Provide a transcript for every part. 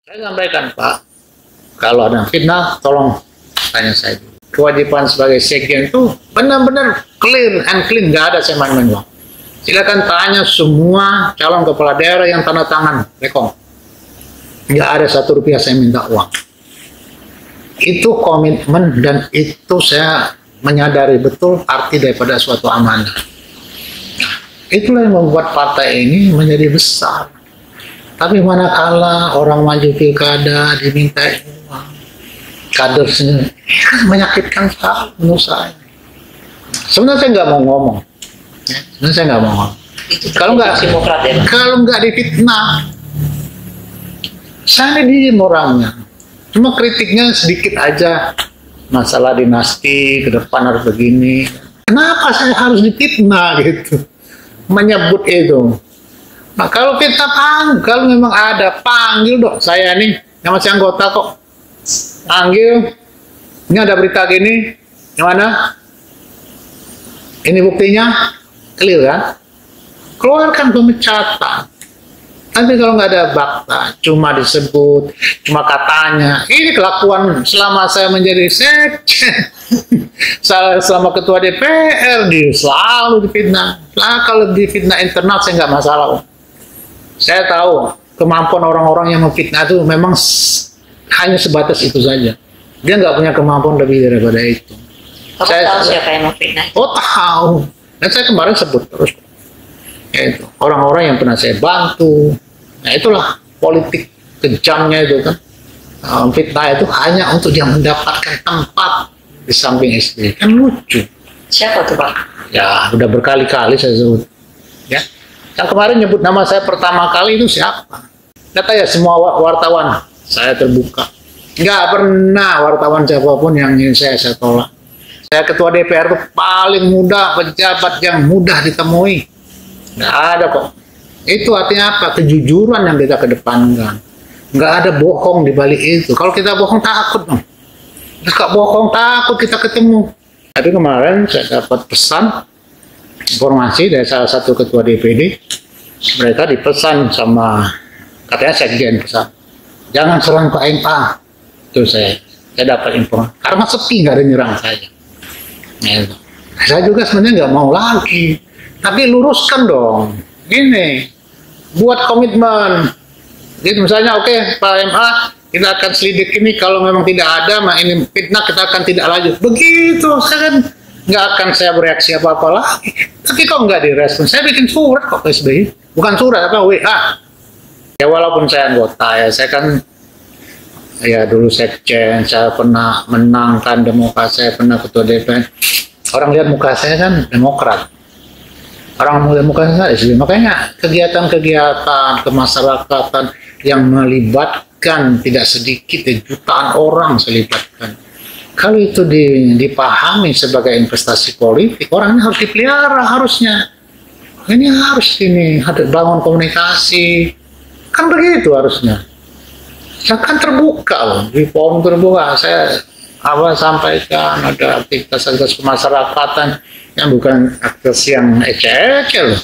Saya sampaikan, Pak, kalau ada fitnah, tolong tanya saya. Kewajiban sebagai sekjen itu benar-benar clear and clean, nggak ada saya main-main uang. Silakan tanya semua calon kepala daerah yang tanda tangan rekom. Nggak ada ₹1 saya minta uang. Itu komitmen dan itu saya menyadari betul arti daripada suatu amanah. Itulah yang membuat partai ini menjadi besar. Tapi manakala orang maju pilkada diminta uang, kader sendiri, menyakitkan sekali menurut saya. Sebenarnya saya nggak mau ngomong. Sebenarnya saya nggak mau ngomong. Kalau nggak difitnah, saya diem orangnya. Cuma kritiknya sedikit aja. Masalah dinasti, ke depan harus begini. Kenapa saya harus difitnah gitu? Menyebut itu. Nah, kalau fitnah, kalau memang ada, panggil dong. Saya nih, yang masih anggota kok. Panggil. Ini ada berita gini. Yang mana? Ini buktinya. Clear kan? Keluarkan pemecatan. Nanti kalau nggak ada fakta, cuma disebut, cuma katanya. Ini kelakuan selama saya menjadi sekjen, selama ketua DPR, selalu difitnah. Nah, kalau difitnah internal saya nggak masalah. Saya tahu kemampuan orang-orang yang memfitnah itu memang hanya sebatas itu saja. Dia nggak punya kemampuan lebih daripada itu. Saya tahu siapa yang memfitnah. Oh, tahu. Dan saya kemarin sebut terus. Itu orang-orang yang pernah saya bantu. Nah, itulah politik kejamnya itu kan. Fitnah itu hanya untuk dia mendapatkan tempat di samping SBY. Kan lucu. Siapa tuh, Pak? Ya, udah berkali-kali saya sebut. Ya. Yang kemarin nyebut nama saya pertama kali itu siapa? Kata ya semua wartawan saya terbuka. Nggak pernah wartawan siapapun yang ingin saya tolak. Saya ketua DPR itu paling mudah, pejabat yang mudah ditemui. Nggak ada kok. Itu artinya apa? Kejujuran yang kita kedepankan. Nggak ada bohong di balik itu. Kalau kita bohong takut dong. Nggak bohong takut kita ketemu. Tapi kemarin saya dapat pesan informasi dari salah satu ketua DPD. Mereka dipesan sama katanya sekjen pesan. Jangan serang Pak MA. Itu saya dapat informasi. Karena sepi nggak ada nyerang saya. Gitu. Saya juga sebenarnya nggak mau lagi. Tapi luruskan dong. Ini buat komitmen. Jadi misalnya oke, Pak MA kita akan selidik ini kalau memang tidak ada, ini fitnah kita akan tidak lanjut. Begitu, saya kan nggak akan saya bereaksi apa-apa lagi. Tapi kok nggak direspon? Saya bikin surat kok ke SBY. Bukan surat, apa WA. Ya walaupun saya anggota ya, saya kan ya dulu sekjen, saya pernah menangkan demokrasi, saya pernah ketua DPR. Orang lihat muka saya kan Demokrat. Orang mulai mukanya SBY. Makanya kegiatan-kegiatan kemasyarakatan yang melibatkan tidak sedikit jutaan orang selibatkan. Kalau itu dipahami sebagai investasi politik, orangnya harus dipelihara harusnya. Ini harus ada bangun komunikasi. Kan begitu harusnya. Saya kan terbuka loh, di forum terbuka. Saya sampaikan ada aktivitas kemasyarakatan yang bukan aktivitas yang ece-ece loh.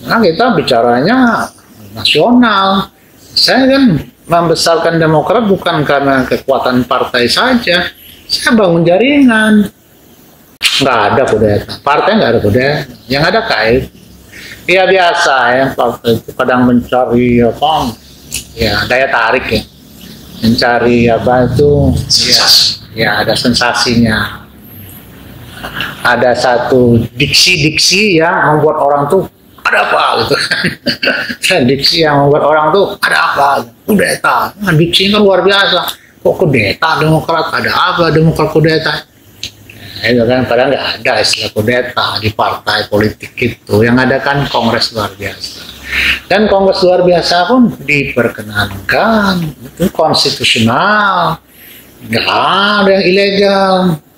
Nah, kita bicaranya nasional. Saya kan membesarkan Demokrat bukan karena kekuatan partai saja. Saya bangun jaringan. Nggak ada kudeta. Partai nggak ada kudeta. Yang ada kait. Ya biasa ya, partai itu kadang mencari apa? Ya daya tarik ya. Mencari apa itu? Ya ada sensasinya. Ada satu diksi-diksi yang membuat orang tuh ada apa gitu. Diksi yang membuat orang tuh ada apa? Kudeta. Nah, diksi kan luar biasa. Kok kudeta Demokrat? Ada apa Demokrat kudeta? Itu kan padahal nggak ada istilah kudeta di partai politik itu. Yang ada kan kongres luar biasa. Dan kongres luar biasa pun diperkenankan. Itu konstitusional. Nggak ada yang ilegal.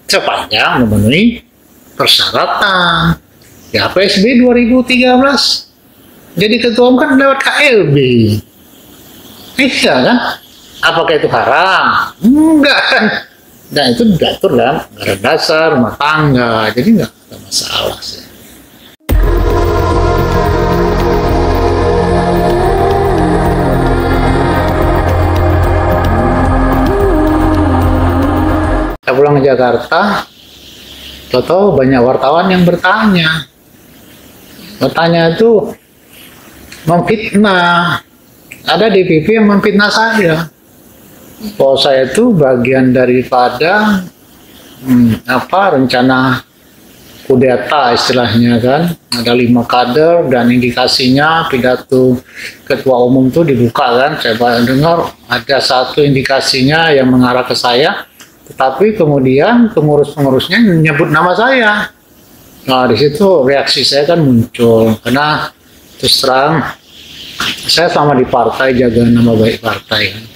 Sepanjang memenuhi persyaratan. Ya PSB 2013. Jadi ketua umum kan lewat KLB. Iya kan? Apakah itu haram? Enggak kan? Nah itu diatur dalam anggaran dasar rumah tangga. Jadi nggak ada masalah sih. pulang ke Jakarta, tahu banyak wartawan yang bertanya. Bertanya itu memfitnah. Ada DPP yang memfitnah saya. Bahwa saya itu bagian daripada rencana kudeta istilahnya kan. Ada 5 kader dan indikasinya pidato ketua umum itu dibuka kan. Saya dengar ada satu indikasinya yang mengarah ke saya, tetapi kemudian pengurus-pengurusnya menyebut nama saya. Nah, di situ reaksi saya kan muncul, karena terus terang saya selama di partai jaga nama baik partai.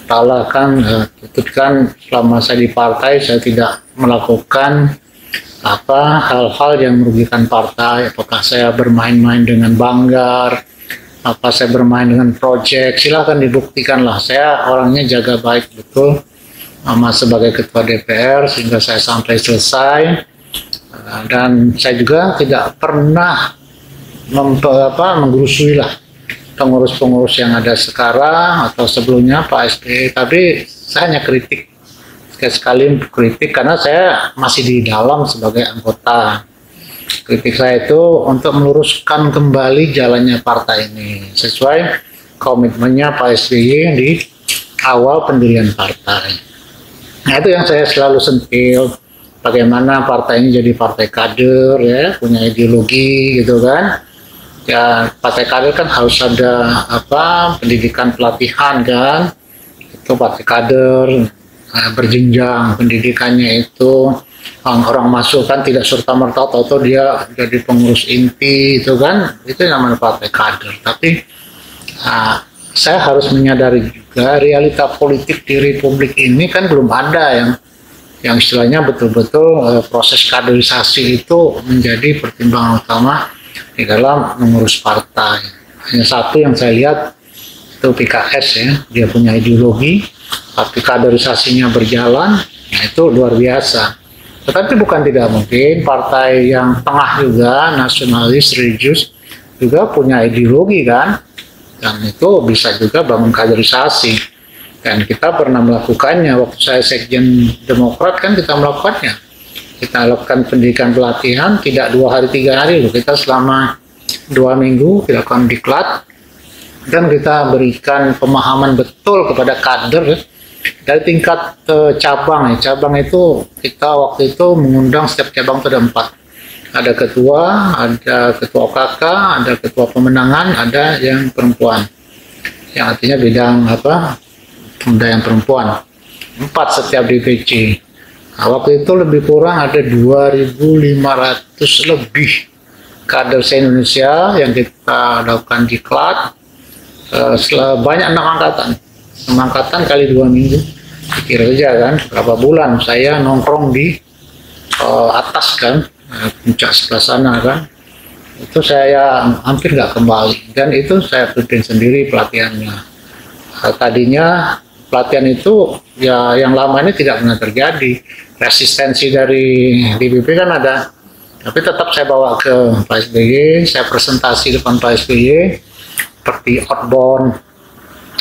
Kalau kan tutupkan selama saya di partai saya tidak melakukan hal-hal yang merugikan partai. Apakah saya bermain-main dengan banggar, apa saya bermain dengan proyek, silahkan dibuktikan lah. Saya orangnya jaga baik betul sama sebagai ketua DPR sehingga saya sampai selesai. Dan saya juga tidak pernah menggurusui lah pengurus-pengurus yang ada sekarang atau sebelumnya Pak SBY, tapi saya hanya kritik sekali kritik karena saya masih di dalam sebagai anggota. Kritik saya itu untuk meluruskan kembali jalannya partai ini sesuai komitmennya Pak SBY di awal pendirian partai. Nah, itu yang saya selalu sentil. Bagaimana partai ini jadi partai kader, ya, punya ideologi gitu kan. Ya, partai kader kan harus ada pendidikan pelatihan kan. Itu partai kader berjenjang pendidikannya itu. Orang masuk kan tidak serta-merta atau dia jadi pengurus inti itu kan. Itu namanya partai kader. Tapi saya harus menyadari juga realita politik di Republik ini kan belum ada yang istilahnya betul-betul proses kaderisasi itu menjadi pertimbangan utama di dalam mengurus partai. Hanya satu yang saya lihat itu PKS ya, dia punya ideologi, tapi kaderisasinya berjalan, nah itu luar biasa. Tetapi bukan tidak mungkin partai yang tengah juga, nasionalis, religius, juga punya ideologi kan, dan itu bisa juga bangun kaderisasi. Dan kita pernah melakukannya, waktu saya sekjen Demokrat kan kita melakukannya. Kita lakukan pendidikan pelatihan, tidak 2 hari 3 hari loh. Kita selama 2 minggu kita lakukan diklat, dan kita berikan pemahaman betul kepada kader dari tingkat cabang. Cabang itu kita waktu itu mengundang setiap cabang itu ada 4. Ada ketua, ada ketua OKK, ada ketua pemenangan, ada yang perempuan. Yang artinya bidang pemuda yang perempuan. 4 setiap DPC. Nah, waktu itu lebih kurang ada 2.500 lebih kader se-Indonesia yang kita lakukan diklat. Banyak 6 angkatan. 6 angkatan kali 2 minggu. Kira aja kan berapa bulan saya nongkrong di atas kan, puncak sebelah sana kan. Itu saya hampir nggak kembali, dan itu saya pimpin sendiri pelatihannya. Tadinya pelatihan itu ya yang lama ini tidak pernah terjadi. Resistensi dari DPP kan ada, tapi tetap saya bawa ke Pak SBY, saya presentasi depan Pak SBY seperti outbound.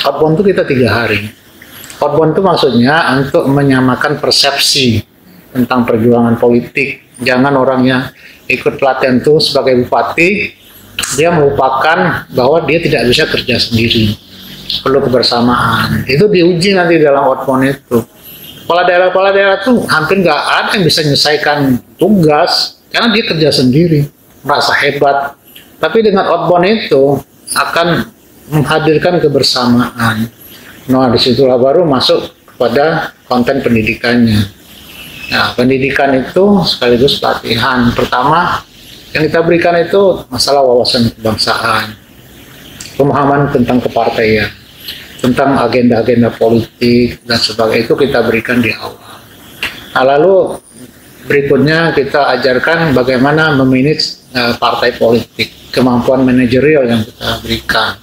Outbound itu kita 3 hari. Outbound itu maksudnya untuk menyamakan persepsi tentang perjuangan politik. Jangan orangnya ikut pelatihan itu sebagai bupati, dia melupakan bahwa dia tidak bisa kerja sendiri. Perlu kebersamaan. Itu diuji nanti dalam outbound itu. Kepala daerah tuh hampir nggak ada yang bisa menyelesaikan tugas karena dia kerja sendiri, merasa hebat. Tapi dengan outbound itu akan menghadirkan kebersamaan. Nah, disitulah baru masuk kepada konten pendidikannya. Nah, pendidikan itu sekaligus pelatihan. Pertama yang kita berikan itu masalah wawasan kebangsaan, pemahaman tentang kepartaian, tentang agenda-agenda politik dan sebagainya, itu kita berikan di awal. Nah, lalu berikutnya kita ajarkan bagaimana memanage partai politik, kemampuan manajerial yang kita berikan.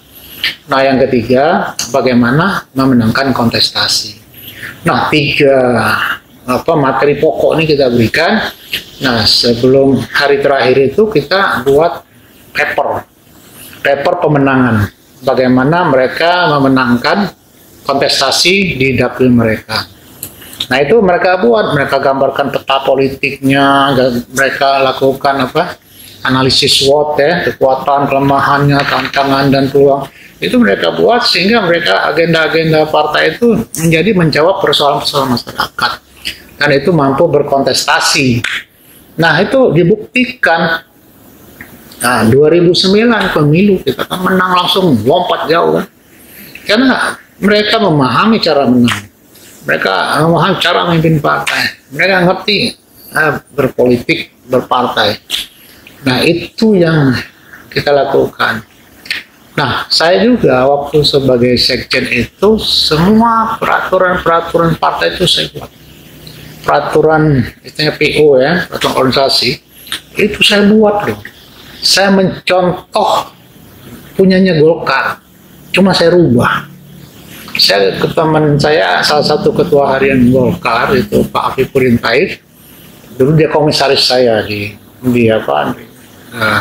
Nah, yang ketiga, bagaimana memenangkan kontestasi. Nah, 3 materi pokok ini kita berikan. Nah, sebelum hari terakhir itu kita buat paper pemenangan. Bagaimana mereka memenangkan kontestasi di dapil mereka. Nah itu mereka buat, mereka gambarkan peta politiknya, mereka lakukan analisis SWOT ya, kekuatan, kelemahannya, tantangan dan peluang. Itu mereka buat sehingga mereka agenda-agenda partai itu menjawab persoalan-persoalan masyarakat dan itu mampu berkontestasi. Nah itu dibuktikan. Nah 2009 pemilu kita kan menang langsung, lompat jauh kan, karena mereka memahami cara menang. Mereka memahami cara memimpin partai. Mereka ngerti berpolitik, berpartai. Nah, itu yang kita lakukan. Nah, saya juga waktu sebagai sekjen itu, semua peraturan-peraturan partai itu saya buat. Peraturan, istilahnya PO ya, peraturan organisasi, itu saya buat loh. Saya mencontoh punyanya Golkar. Cuma saya rubah. Saya ke teman saya, salah satu ketua harian Golkar itu Pak Afifuddin Taif, dulu dia komisaris saya di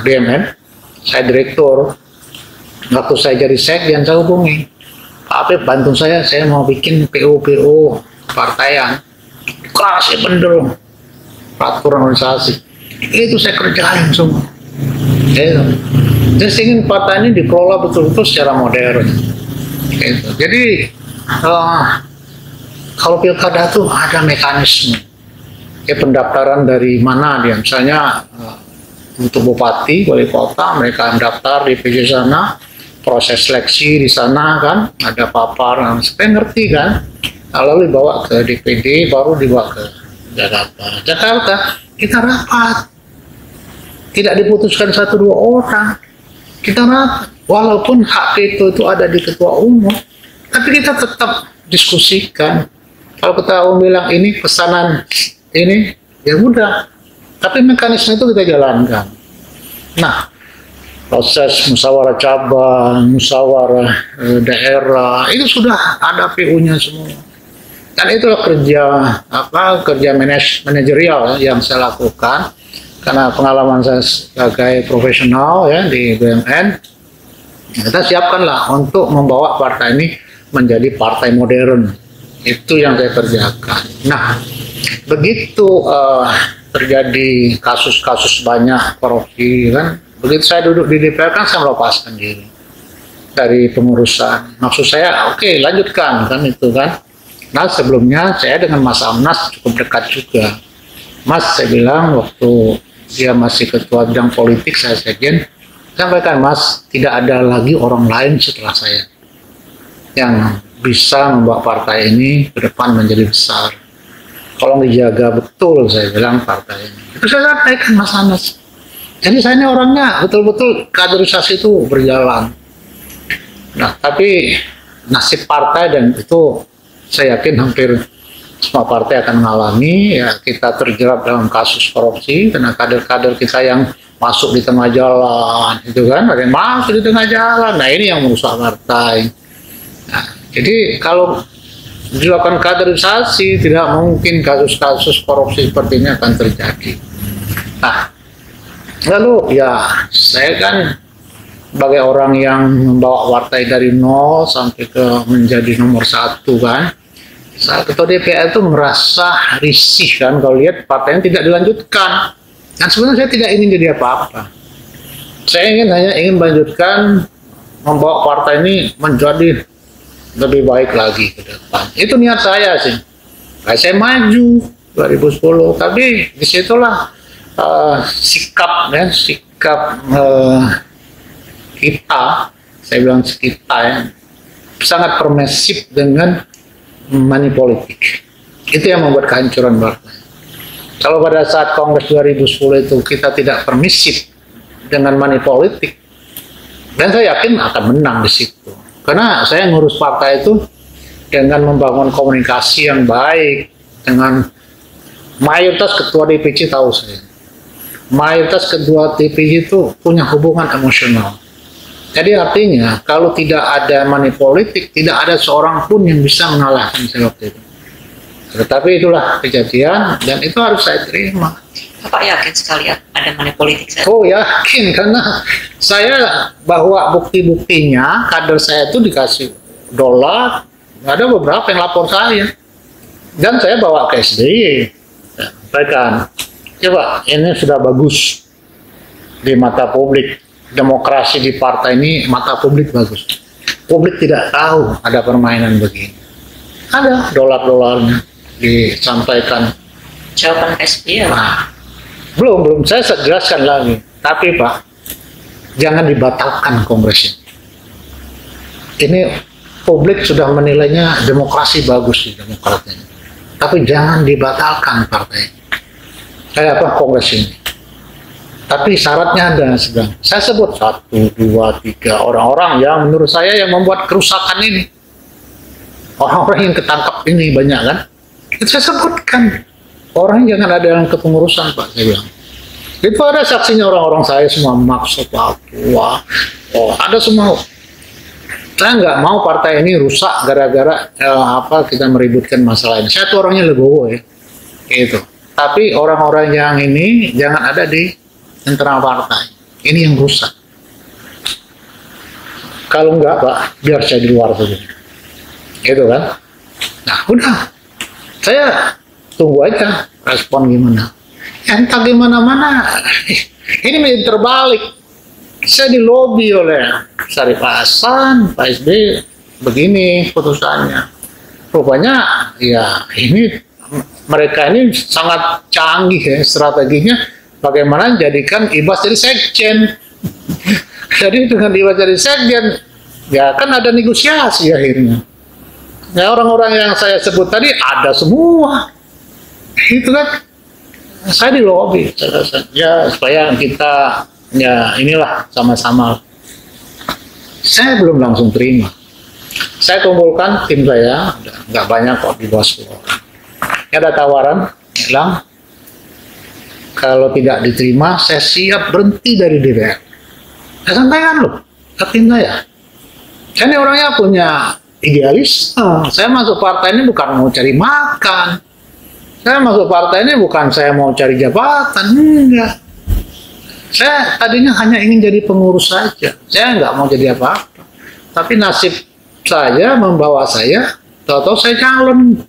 BMN, saya direktur. Waktu saya jadi sekjen saya hubungi Pak Afif, bantu saya mau bikin PO partaian, kasih bener peraturan organisasi, itu saya kerjain semua. Saya ingin partai ini dikelola betul-betul secara modern. Jadi kalau pilkada tuh ada mekanisme pendaftaran dari mana dia, misalnya untuk bupati, wali kota, mereka mendaftar di PJ sana, proses seleksi di sana kan, ada papar, supaya ngerti kan, lalu dibawa ke DPD, baru dibawa ke Jakarta kita rapat, tidak diputuskan 1-2 orang, kita rapat. Walaupun hak itu ada di ketua umum, tapi kita tetap diskusikan. Kalau ketua umum bilang ini pesanan ini, ya udah. Tapi mekanisme itu kita jalankan. Nah, proses musyawarah cabang, musyawarah daerah, itu sudah ada PU-nya semua. Dan itulah kerja manajerial yang saya lakukan. Karena pengalaman saya sebagai profesional ya di BUMN, kita siapkanlah untuk membawa partai ini menjadi partai modern. Itu yang saya kerjakan. Nah, begitu terjadi kasus-kasus banyak korupsi kan, begitu saya duduk di DPR kan saya melepaskan diri dari pengurusan. Maksud saya, oke, lanjutkan kan itu kan. Nah sebelumnya saya dengan Mas Amnas cukup dekat juga. Mas, saya bilang waktu dia masih ketua bidang politik, saya sekjen, sampaikan, Mas, tidak ada lagi orang lain setelah saya yang bisa membawa partai ini ke depan menjadi besar. Tolong dijaga betul, saya bilang, partai ini. Itu saya sampaikan, Mas Anas. Jadi saya ini orangnya betul-betul kaderisasi itu berjalan. Nah, tapi nasib partai, dan itu saya yakin hampir semua partai akan mengalami, ya kita terjerat dalam kasus korupsi, karena kader-kader kita yang masuk di tengah jalan, itu kan, ada yang masuk di tengah jalan, nah ini yang merusak partai. Nah, jadi kalau dilakukan kaderisasi, tidak mungkin kasus-kasus korupsi seperti ini akan terjadi. Nah, lalu ya saya kan sebagai orang yang membawa partai dari nol sampai ke menjadi nomor 1 kan, saat ketua DPR itu merasa risih kan kalau lihat partainya tidak dilanjutkan. Dan sebenarnya saya tidak ingin jadi apa-apa. Saya hanya ingin melanjutkan membawa partai ini menjadi lebih baik lagi ke depan. Itu niat saya sih. Nah, saya maju 2010, tapi disitulah sikap kita, saya bilang kita ya, sangat permisif dengan money politik. Itu yang membuat kehancuran partai. Kalau pada saat Kongres 2010 itu kita tidak permisif dengan money politik, dan saya yakin akan menang di situ. Karena saya ngurus partai itu dengan membangun komunikasi yang baik dengan mayoritas ketua DPC, tahu saya. Mayoritas ketua DPC itu punya hubungan emosional. Jadi artinya kalau tidak ada money politik, tidak ada seorang pun yang bisa mengalahkan saya waktu itu. Tetapi itulah kejadian dan itu harus saya terima. Bapak yakin sekali ada money politik saya? Oh yakin, karena saya bawa bukti-buktinya, kader saya itu dikasih dolar, ada beberapa yang lapor saya. Dan saya bawa ke SBY, sampaikan, coba ini sudah bagus di mata publik, demokrasi di partai ini mata publik bagus. Publik tidak tahu ada permainan begini. Ada dolar-dolarnya disampaikan. Jawaban SBY ya, Pak? Nah, belum saya jelaskan lagi. Tapi Pak, jangan dibatalkan kongres ini. Ini publik sudah menilainya demokrasi bagus di Demokrat ini. Tapi jangan dibatalkan partai. Kongres ini. Tapi syaratnya ada sedang. Saya sebut 1, 2, 3 orang-orang yang menurut saya yang membuat kerusakan ini. Orang-orang yang ketangkap ini banyak kan. Itu saya sebutkan. Orang jangan ada yang kepengurusan Pak, saya bilang. Itu ada saksinya orang-orang saya semua maksud Papua. Oh, ada semua. Saya nggak mau partai ini rusak gara-gara kita meributkan masalah ini. Saya tuh orangnya legowo ya, gitu. Tapi orang-orang yang ini jangan ada di internal partai. Ini yang rusak. Kalau nggak Pak, biar saya di luar saja. Gitu kan? Nah, udah. Saya tunggu aja respon gimana. Entah gimana-mana. Ini menjadi terbalik. Saya dilobi oleh Syarif Hasan, Pak SBY, begini putusannya. Rupanya ya ini mereka ini sangat canggih ya strateginya bagaimana jadikan Ibas jadi sekjen. Jadi dengan Ibas jadi sekjen ya kan ada negosiasi akhirnya. Ya orang-orang yang saya sebut tadi ada semua. Itu kan saya dilobi ya supaya kita ya inilah sama-sama. Saya belum langsung terima. Saya kumpulkan tim saya, nggak banyak kok, di bawah 10 orang. Ada tawaran, bilang kalau tidak diterima, saya siap berhenti dari DPR. Saya sampaikan loh, ke tim saya. Saya ini orangnya punya idealis. Saya masuk partai ini bukan mau cari makan. Saya masuk partai ini bukan saya mau cari jabatan, enggak. Saya tadinya hanya ingin jadi pengurus saja. Saya nggak mau jadi apa-apa. Tapi nasib saya membawa saya, tahu-tahu saya calon.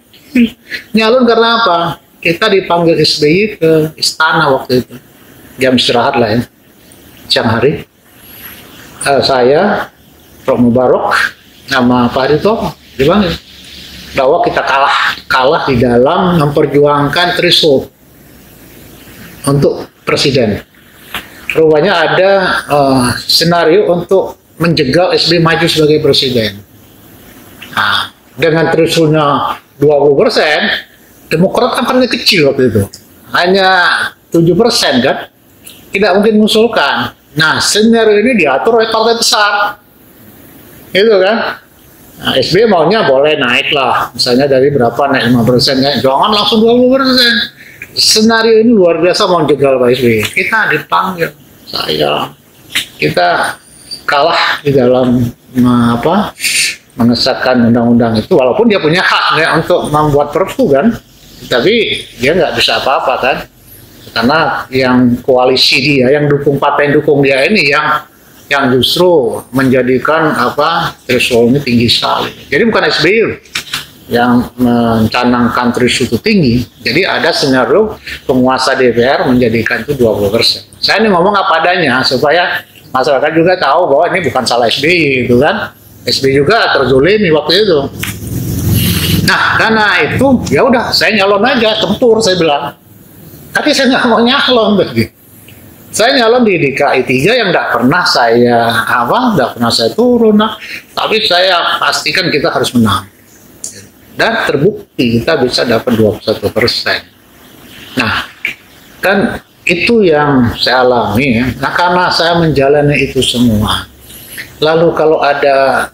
Nyalon karena apa? Kita dipanggil SBY ke istana waktu itu. Jam istirahat lah ya. Siang hari. Saya, Prof. Mubarok, sama Pak Harito dipanggil. Bahwa kita kalah di dalam memperjuangkan threshold untuk presiden. Rupanya ada senario untuk menjegal SBY maju sebagai presiden. Nah, dengan thresholdnya 20%, Demokrat kan paling kecil waktu itu. Hanya 7% kan. Tidak mungkin mengusulkan. Nah, senario ini diatur oleh partai besar. Itu kan. Nah, SBY maunya boleh naik lah. Misalnya dari berapa naik 5%. Kan? Jangan langsung 20%. Senario ini luar biasa mau jegal Pak SBY. Kita dipanggil. Kita kalah di dalam mengesahkan undang-undang itu, walaupun dia punya hak ya, untuk membuat perpu kan, tapi dia nggak bisa apa-apa kan, karena yang koalisi dia, yang dukung partai dukung dia ini yang justru menjadikan threshold ini tinggi sekali. Jadi bukan SBY yang mencanangkan threshold itu tinggi. Jadi ada skenario penguasa DPR menjadikan itu 20%. Saya ini ngomong apa adanya supaya masyarakat juga tahu bahwa ini bukan salah SBY gitu kan. SBY juga terzolimi waktu itu. Nah, karena itu ya udah saya nyalon aja, tempur saya bilang. Tapi saya nggak mau nyalon begitu. Saya nyalon di DKI 3 yang nggak pernah saya turun. Tapi saya pastikan kita harus menang. Dan terbukti kita bisa dapat 21%. Nah, kan itu yang saya alami ya. Nah, karena saya menjalani itu semua. Lalu kalau ada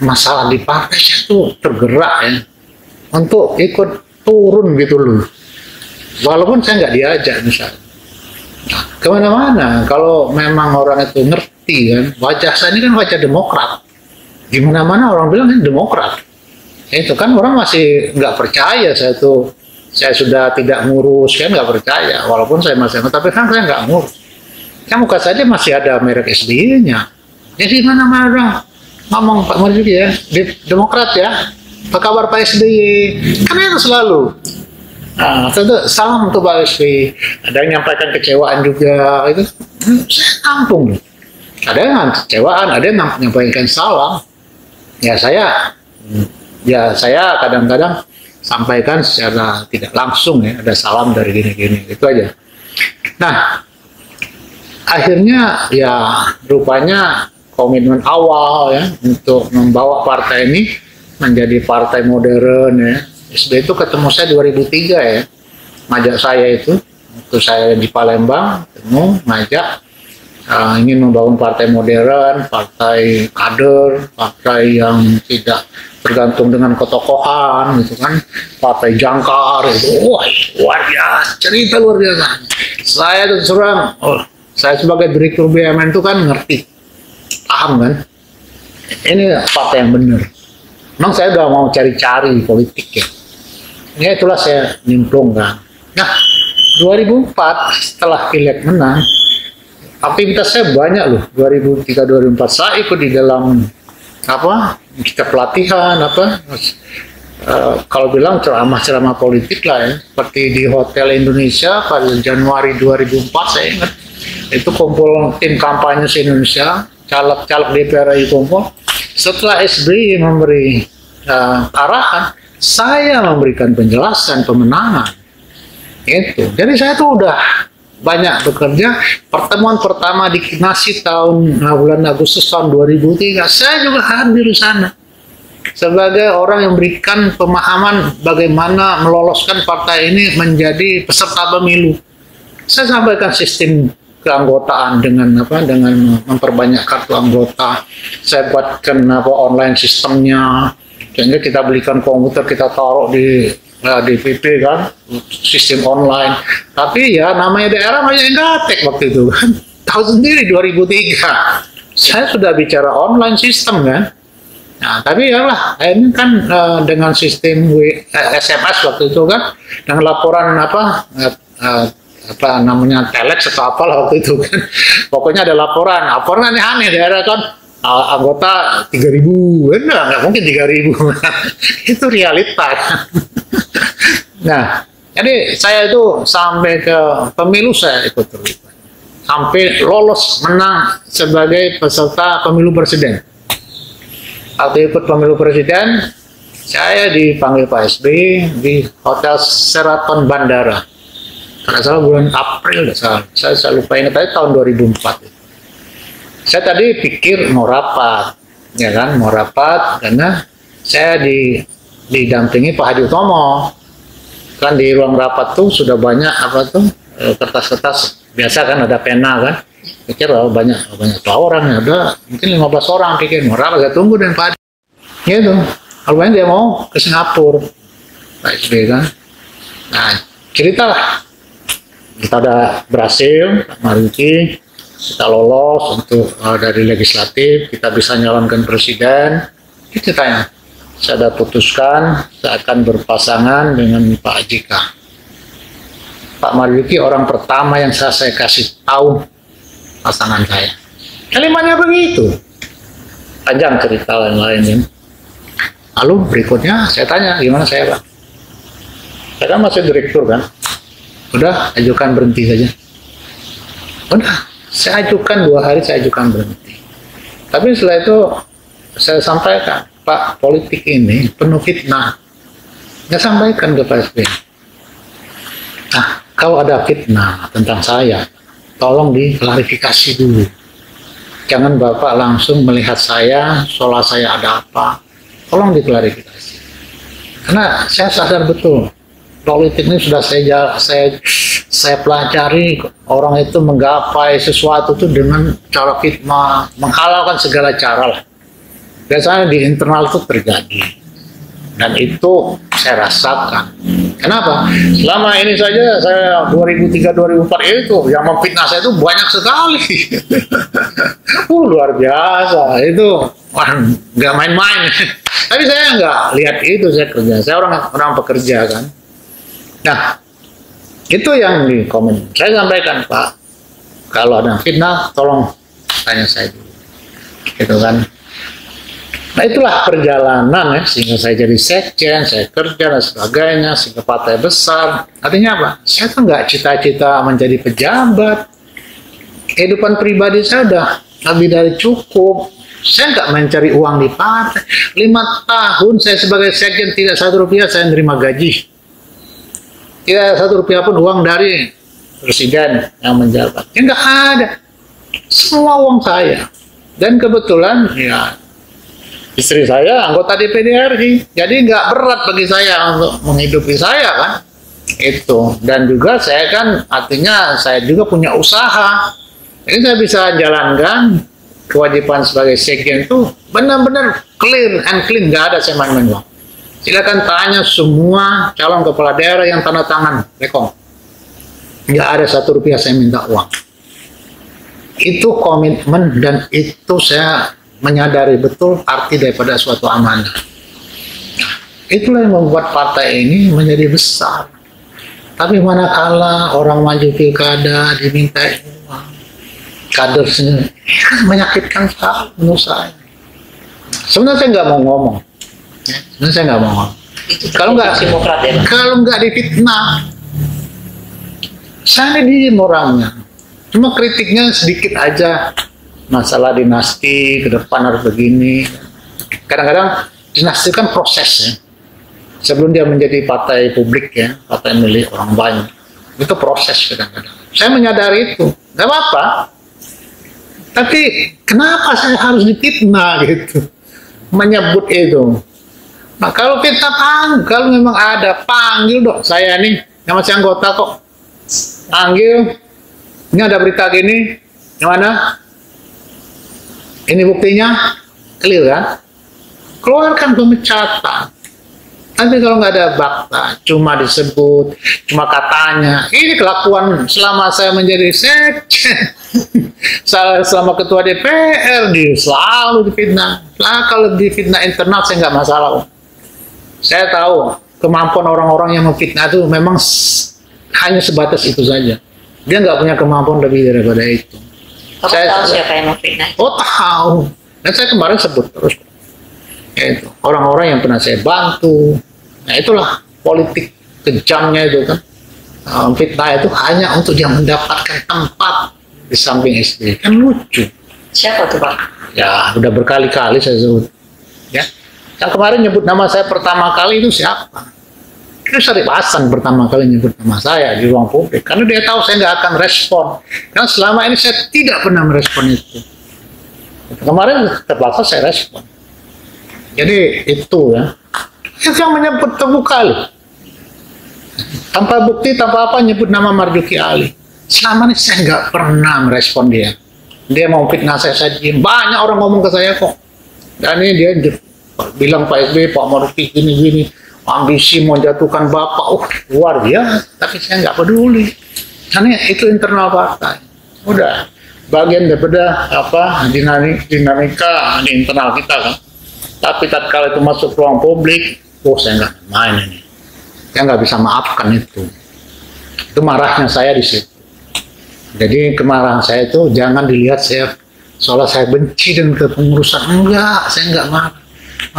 masalah di partai, saya tuh tergerak ya untuk ikut turun gitu loh. Walaupun saya nggak diajak misalnya. Nah, kemana-mana kalau memang orang itu ngerti kan, wajah saya ini kan wajah Demokrat. Gimana-mana orang bilang ini Demokrat. Itu kan orang masih nggak percaya saya sudah tidak ngurus, kan nggak percaya, walaupun saya masih, tapi kan saya nggak ngurus. Ya muka saja masih ada merek SBY-nya. Jadi mana-mana orang ngomong Pak Marzuki ya, di Demokrat ya, Apa kabar Pak SBY? Karena itu selalu. Nah, tentu salam untuk Pak SBY. Ada yang menyampaikan kecewaan juga, itu saya tampung. Ada yang kecewaan, ada yang menyampaikan salam. Ya saya kadang-kadang sampaikan secara tidak langsung ya, ada salam dari gini-gini, itu aja. Nah, akhirnya ya rupanya komitmen awal ya untuk membawa partai ini menjadi partai modern ya. SBY itu ketemu saya 2003 ya, ngajak saya itu waktu saya di Palembang, ketemu ngajak ingin membangun partai modern, partai kader, partai yang tidak tergantung dengan ketokohan gitu kan, partai jangkar itu, wah luar biasa, cerita luar biasa. Saya terus terang, saya sebagai direktur BUMN itu kan ngerti, paham kan, ini partai yang benar. Memang saya udah mau cari-cari politik ya. Ya itulah saya nyemplung kan. Nah, 2004 setelah Pileg menang, aktivitas saya banyak loh. 2003-2004 saya ikut di dalam kita pelatihan kalau bilang ceramah-ceramah politik lah ya. Seperti di Hotel Indonesia pada Januari 2004 saya ingat. Itu kumpul tim kampanye se-Indonesia, caleg-caleg DPR RI kumpul. Setelah SBY memberi arahan, saya memberikan penjelasan pemenangan. Itu. Jadi saya tuh udah banyak bekerja. Pertemuan pertama di Kinasi bulan Agustus tahun 2003, saya juga hadir di sana sebagai orang yang memberikan pemahaman bagaimana meloloskan partai ini menjadi peserta pemilu. Saya sampaikan sistem keanggotaan dengan memperbanyak kartu anggota. Saya buatkan online sistemnya, sehingga kita belikan komputer, kita taruh di PP kan, sistem online. Tapi ya namanya daerah banyak yang gaptek waktu itu kan. Tahu sendiri 2003 saya sudah bicara online sistem kan. Nah, tapi ya lah, ini kan dengan sistem SMS waktu itu kan, dengan laporan telex atau apa lah waktu itu kan. Pokoknya ada laporan aneh-aneh daerah kan, anggota 3.000, enggak mungkin 3.000. Itu realita kan. Nah, jadi saya itu sampai ke pemilu saya ikut terlibat, sampai lolos menang sebagai peserta pemilu presiden. Waktu ikut pemilu presiden, saya dipanggil Pak SBY di Hotel Sheraton Bandara. Kalau salah bulan April, saya lupa ingat tadi tahun 2004. Saya tadi pikir mau rapat, ya kan, mau rapat karena saya didampingi Pak Hadi Utomo. Kan di ruang rapat tuh sudah banyak kertas-kertas biasa kan, ada pena kan. Pikir banyak orang ya, ada mungkin 15 orang pikir mau rapat, saya tunggu dan Pak Hadi. Gitu. Kalau dia mau ke Singapura, Pak SBY kan. Nah, ceritalah. Kita udah berhasil, Pak Marzuki, kita lolos untuk dari legislatif, kita bisa nyalonkan presiden. Itu ceritanya. Saya sudah putuskan, saya akan berpasangan dengan Pak JK. Pak Marzuki orang pertama yang saya kasih tahu pasangan saya. Kalimatnya begitu. Panjang cerita lain-lain. Lalu berikutnya saya tanya, gimana saya Pak? Saya kan masih direktur kan. Udah, ajukan berhenti saja. Udah, saya ajukan 2 hari, saya ajukan berhenti. Tapi setelah itu saya sampaikan, Pak, politik ini penuh fitnah. Saya sampaikan ke Pak SBY. Nah, kalau ada fitnah tentang saya, tolong diklarifikasi dulu. Jangan Bapak langsung melihat saya, seolah saya ada apa. Tolong diklarifikasi. Karena saya sadar betul, politik ini sudah saya pelajari, orang itu menggapai sesuatu itu dengan cara fitnah, menghalalkan segala cara lah. Biasanya di internal itu terjadi, dan itu saya rasakan. Kenapa? Selama ini saja saya 2003-2004 itu yang memfitnah saya itu banyak sekali. Luar biasa itu, nggak main-main. Tapi saya nggak lihat itu, saya kerja. Saya orang pekerja kan. Nah, itu yang di komen. Saya sampaikan, Pak, kalau ada fitnah, tolong tanya saya dulu. Gitu kan. Nah itulah perjalanan ya, sehingga saya jadi sekjen, saya kerja dan sebagainya, sehingga partai besar. Artinya apa? Saya tuh nggak cita-cita menjadi pejabat. Kehidupan pribadi saya udah lebih dari cukup. Saya nggak mencari uang di partai. 5 tahun saya sebagai sekjen, tidak 1 rupiah saya menerima gaji. Tidak 1 rupiah pun uang dari presiden yang menjabat. Ya nggak ada. Semua uang saya. Dan kebetulan ya istri saya anggota DPD RI, jadi nggak berat bagi saya untuk menghidupi saya kan. Itu. Dan juga saya kan artinya saya juga punya usaha. Jadi saya bisa jalankan kewajiban sebagai sekjen itu benar-benar clear and clean, nggak ada saya main-main uang. Silakan tanya semua calon kepala daerah yang tanda tangan rekong. Nggak ada 1 rupiah saya minta uang. Itu komitmen dan itu saya menyadari betul arti daripada suatu amanah. Itulah yang membuat partai ini menjadi besar. Tapi manakala orang maju pilkada diminta uang, kader sendiri, kan menyakitkan sekali menurut saya. Sebenarnya saya nggak mau ngomong. Sebenarnya saya nggak mau ngomong. Kalau nggak difitnah, saya diem orangnya. Cuma kritiknya sedikit aja. Masalah dinasti ke depan harus begini. Kadang-kadang dinasti kan proses ya. Sebelum dia menjadi partai publik ya, partai milik orang banyak, itu proses kadang-kadang. Saya menyadari itu, nggak apa-apa. Tapi kenapa saya harus difitnah gitu, menyebut itu? Nah kalau fitnah kalau memang ada, panggil dong saya nih, yang masih anggota kok. Panggil, ini ada berita gini, yang mana? Ini buktinya, clear kan? Keluarkan pemecatan. Nanti kalau nggak ada fakta, cuma disebut, cuma katanya. Ini kelakuan selama saya menjadi sekjen, selama ketua DPR, selalu difitnah. Nah, kalau difitnah internal saya nggak masalah. Saya tahu kemampuan orang-orang yang memfitnah itu memang hanya sebatas itu saja. Dia nggak punya kemampuan lebih daripada itu. Saya tahu siapa yang memfitnah. Oh tahu. Dan saya kemarin sebut terus. Itu orang-orang yang pernah saya bantu. Nah itulah politik kejamnya itu kan. Fitnah itu hanya untuk dia mendapatkan tempat di samping SBY. Kan lucu. Siapa tuh Pak? Ya udah berkali-kali saya sebut. Ya. Yang kemarin nyebut nama saya pertama kali itu siapa? Itu Syarif Hasan pertama kali nyebut nama saya di ruang publik. Karena dia tahu saya nggak akan respon. Karena selama ini saya tidak pernah merespon itu. Kemarin terpaksa saya respon. Jadi itu ya. Itu yang menyebut terbuka kali. Tanpa bukti, tanpa apa nyebut nama Marzuki Ali. Selama ini saya nggak pernah merespon dia. Dia mau fitnah saya diem. Banyak orang ngomong ke saya kok. Dan ini dia bilang Pak SBY, Pak Marzuki gini-gini. Ambisi mau jatuhkan Bapak. Luar biasa. Tapi saya nggak peduli. Karena itu internal partai. Udah. Bagian daripada apa dinamika di internal kita kan. Tapi tatkala itu masuk ruang publik, saya nggak main ini. Saya nggak bisa maafkan itu. Itu marahnya saya di situ. Jadi kemarahan saya itu jangan dilihat saya seolah saya benci dengan kepengurusan. Enggak, saya nggak marah.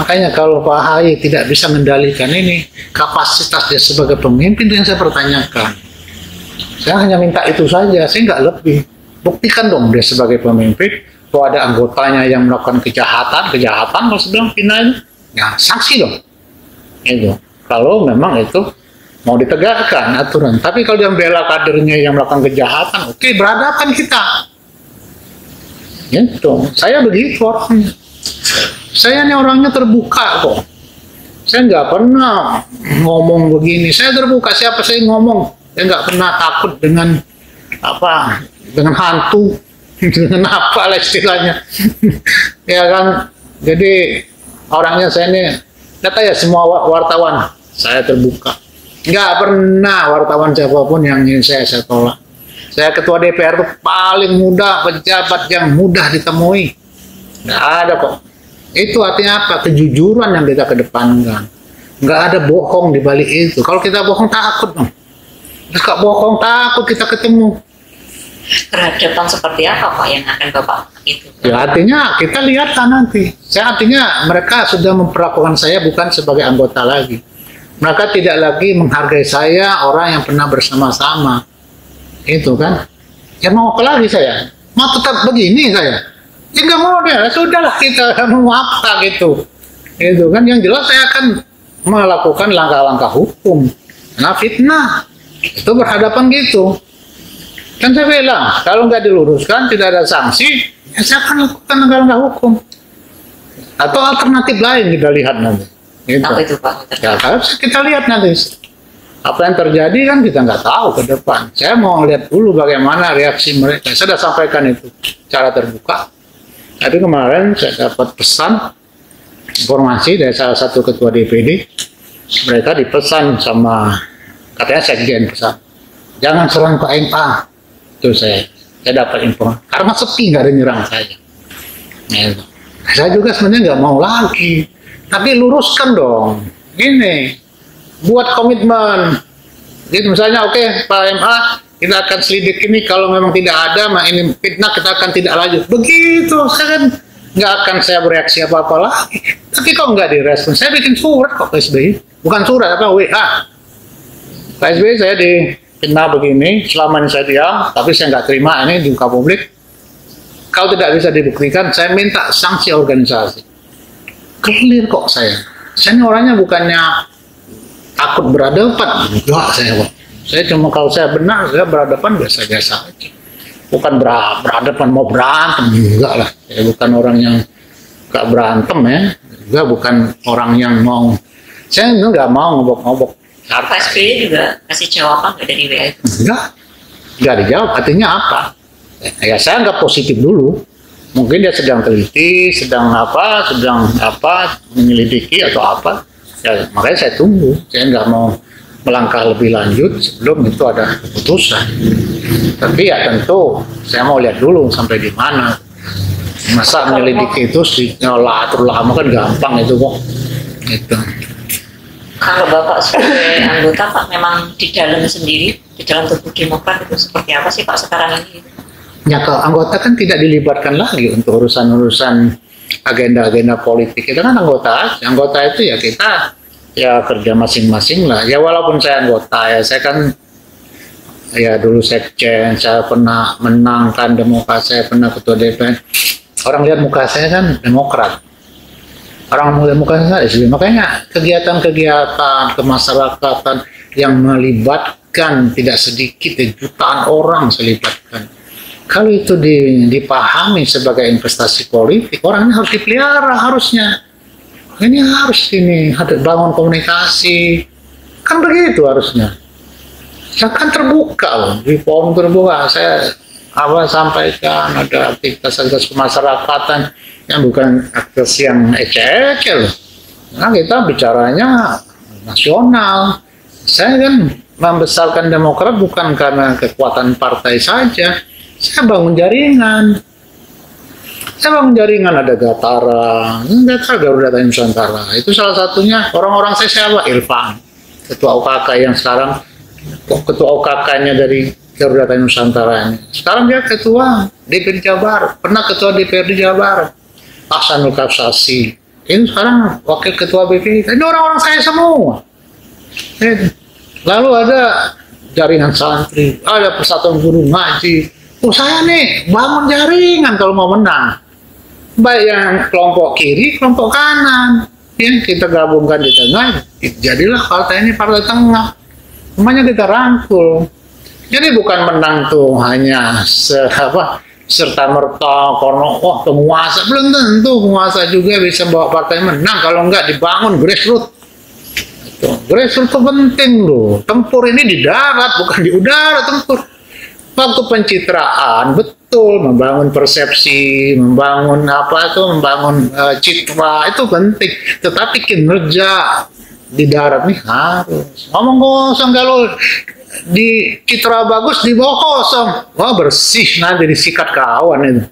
Makanya kalau Pak Ahy tidak bisa mengendalikan ini, kapasitas dia sebagai pemimpin itu yang saya pertanyakan. Saya hanya minta itu saja, saya nggak lebih. Buktikan dong dia sebagai pemimpin, kalau ada anggotanya yang melakukan kejahatan kalau sedang final, ya sanksi dong. Itu. Kalau memang itu mau ditegakkan aturan. Tapi kalau dia membela kadernya yang melakukan kejahatan, oke, berhadapan kita. Gitu. Saya begitu orangnya. Saya ini orangnya terbuka kok. Saya nggak pernah ngomong begini. Saya terbuka, siapa saya ngomong. Saya nggak pernah takut dengan apa, dengan hantu, dengan apa lah istilahnya. Ya kan, jadi orangnya saya ini, kata ya semua wartawan, saya terbuka. Nggak pernah wartawan siapapun yang ingin saya tolak. Saya ketua DPR itu paling mudah, pejabat yang mudah ditemui. Nggak ada kok. Itu artinya apa? Kejujuran yang kita kedepankan. Nggak ada bohong di balik itu. Kalau kita bohong takut dong. Kalau bohong takut kita ketemu. Berhadapan seperti apa Pak yang akan Bapak itu? Ya artinya kita lihat kan nanti. Artinya mereka sudah memperlakukan saya bukan sebagai anggota lagi. Mereka tidak lagi menghargai saya orang yang pernah bersama-sama. Itu kan. Ya mau apa lagi saya? Mau tetap begini saya? Ya nggak mau dia. Sudahlah kita mau apa gitu. Itu kan yang jelas saya akan melakukan langkah-langkah hukum. Nah fitnah itu berhadapan gitu. Kan saya bilang, kalau nggak diluruskan, tidak ada sanksi, ya saya akan lakukan langkah-langkah hukum. Atau alternatif lain kita lihat nanti. Gitu. Apa itu Pak? Ya, harus kita lihat nanti. Apa yang terjadi kan kita nggak tahu ke depan. Saya mau lihat dulu bagaimana reaksi mereka. Saya sudah sampaikan itu secara terbuka. Tapi kemarin saya dapat pesan, informasi dari salah satu ketua DPD. Mereka dipesan sama, katanya sekjen pesan, jangan serang Pak MA. Itu saya dapat informasi karena sepi nggak ada nyerang saya. Ya, saya juga sebenarnya nggak mau lagi, tapi luruskan dong. Gini, buat komitmen. Jadi misalnya oke, Pak MA, kita akan selidik ini, kalau memang tidak ada, ini fitnah, kita akan tidak lanjut. Begitu, saya kan nggak akan saya bereaksi apa-apa lagi. Tapi kok nggak direspon? Saya bikin surat kok ke SBY, bukan surat apa WA. Pak SBY saya di fitnah begini, selama ini saya diam, tapi saya nggak terima ini di muka publik. Kalau tidak bisa dibuktikan, saya minta sanksi organisasi. Clear kok saya. Saya ini orangnya bukannya takut berhadapan, enggak saya Pak. Saya cuma kalau saya benar, saya berhadapan biasa-biasa aja. Bukan berhadapan mau berantem, enggak lah. Saya bukan orang yang nggak berantem ya, juga bukan orang yang mau. Saya nggak mau ngobok-ngobok. Pak SBY juga kasih jawaban nggak dari WA itu? Enggak dijawab. Artinya apa? Ya saya anggap positif dulu. Mungkin dia sedang teliti, sedang menyelidiki atau apa. Ya makanya saya tunggu. Saya nggak mau melangkah lebih lanjut sebelum itu ada keputusan. Tapi ya tentu saya mau lihat dulu sampai di mana. Masa menyelidiki itu atur lama kan gampang itu kok. Gitu. Kalau Bapak sebagai anggota Pak memang di dalam sendiri, di dalam tubuh Demokrat itu seperti apa sih Pak sekarang ini? Ya kalau anggota kan tidak dilibatkan lagi untuk urusan-urusan agenda-agenda politik. Kita kan anggota, anggota itu ya kita ya kerja masing-masing lah. Ya walaupun saya anggota ya saya kan ya dulu sekjen, saya pernah menangkan Demokrat, saya pernah ketua DPR. Orang lihat muka saya kan Demokrat. Orang mulai muka saya SBY. Makanya kegiatan-kegiatan kemasyarakatan yang melibatkan tidak sedikit jutaan orang selibatkan. Kalau itu dipahami sebagai investasi politik, orang ini harus dipelihara harusnya. Ini harus bangun komunikasi. Kan begitu harusnya. Saya kan terbuka loh, di forum terbuka. Saya sampaikan ada aktivitas kemasyarakatan yang bukan aktivitas yang ece-ece loh. Nah kita bicaranya nasional. Saya kan membesarkan Demokrat bukan karena kekuatan partai saja. Saya bangun jaringan. Ada Gatara Garuda Tani Nusantara. Itu salah satunya orang-orang saya siapa? Irfan, ketua OKK yang sekarang ketua OKK-nya dari Garuda Tani Nusantara ini. Sekarang dia ketua DPD Jabar, pernah ketua DPRD Jabar. Hasanul Kasasi. Ini sekarang wakil ketua BPI. Ini orang-orang saya semua. Lalu ada jaringan santri, ada persatuan guru ngaji. Saya nih bangun jaringan kalau mau menang. Baik yang kelompok kiri, kelompok kanan. Ya, kita gabungkan di tengah, jadilah partai ini partai tengah. Semuanya kita rangkul. Jadi bukan menang tuh hanya serta merta karena penguasa. Belum tentu penguasa juga bisa bawa partai menang kalau nggak dibangun grassroots. Grassroots itu penting loh. Tempur ini di darat bukan di udara tempur. Waktu pencitraan betul membangun persepsi, membangun citra itu penting. Tetapi kinerja di darat nih harus ngomong kosong. Kalau di citra bagus di bawah kosong, wah bersih nanti disikat kawan itu.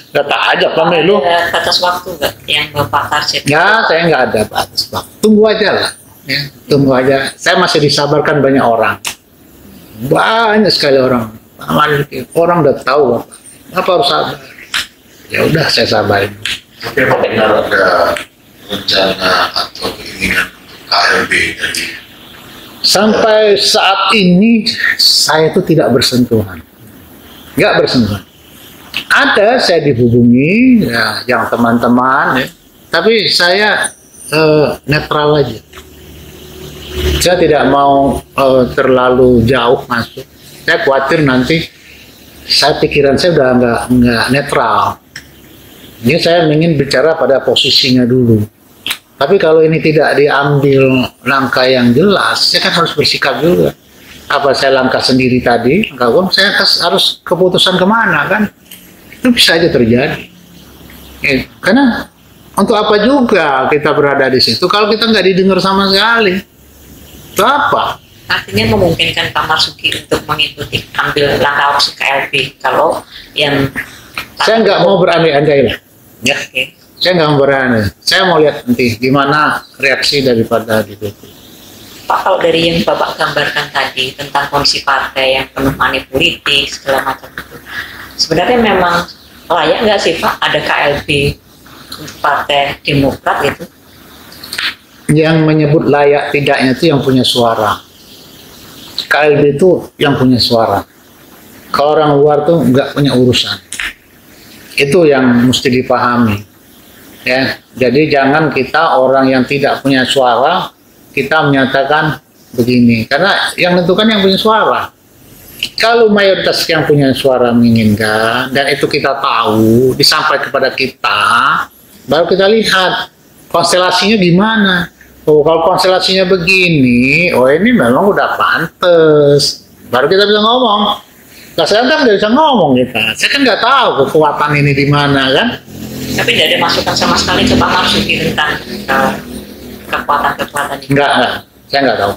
Kata aja pemilu. Ada batas waktu nggak yang Bapak target? Ya saya nggak ada batas waktu. Tunggu aja lah. Ya, tunggu aja. Saya masih disabarkan banyak orang. Banyak sekali orang. Orang udah tahu Bapak. Apa harus sabar? Ya udah saya sabarin. Tapi apa benar ada rencana atau keinginan untuk KLB dari Sampai saat ini saya itu tidak bersentuhan, nggak bersentuhan. Ada saya dihubungi ya, yang teman-teman, ya. Tapi saya netral aja. Saya tidak mau terlalu jauh masuk. Saya khawatir nanti pikiran saya udah nggak netral. Ini saya ingin bicara pada posisinya dulu. Tapi kalau ini tidak diambil langkah yang jelas, saya kan harus bersikap juga. Apa saya langkah sendiri tadi? Kalau saya harus keputusan kemana kan? Itu bisa aja terjadi. Karena untuk apa juga kita berada di situ kalau kita nggak didengar sama sekali? Itu apa? Artinya memungkinkan Pak Marzuki untuk mengikuti ambil langkah opsi KLB kalau yang saya nggak mau berandai-andai lah. Ya. Oke. Saya nggak berani. Saya mau lihat nanti gimana reaksi daripada DPP. Pak, kalau dari yang Bapak gambarkan tadi tentang kondisi partai yang penuh money politik segala macam itu, sebenarnya memang layak nggak sih Pak ada KLB untuk partai Demokrat itu? Yang menyebut layak tidaknya itu yang punya suara. KLB itu yang punya suara. Kalau orang luar tuh nggak punya urusan. Itu yang mesti dipahami. Ya, jadi jangan kita orang yang tidak punya suara kita menyatakan begini, karena yang menentukan yang punya suara. Kalau mayoritas yang punya suara menginginkan dan itu kita tahu disampaikan kepada kita, baru kita lihat konstelasinya gimana. Oh, kalau konstelasinya begini, oh ini memang udah pantes, baru kita bisa ngomong. Nah, saya kan nggak bisa ngomong kita, saya kan nggak tahu kekuatan ini di mana kan. Tapi tidak ada masukan sama sekali ke Pak Marzuki tentang kekuatan-kekuatan itu? Enggak, saya nggak tahu.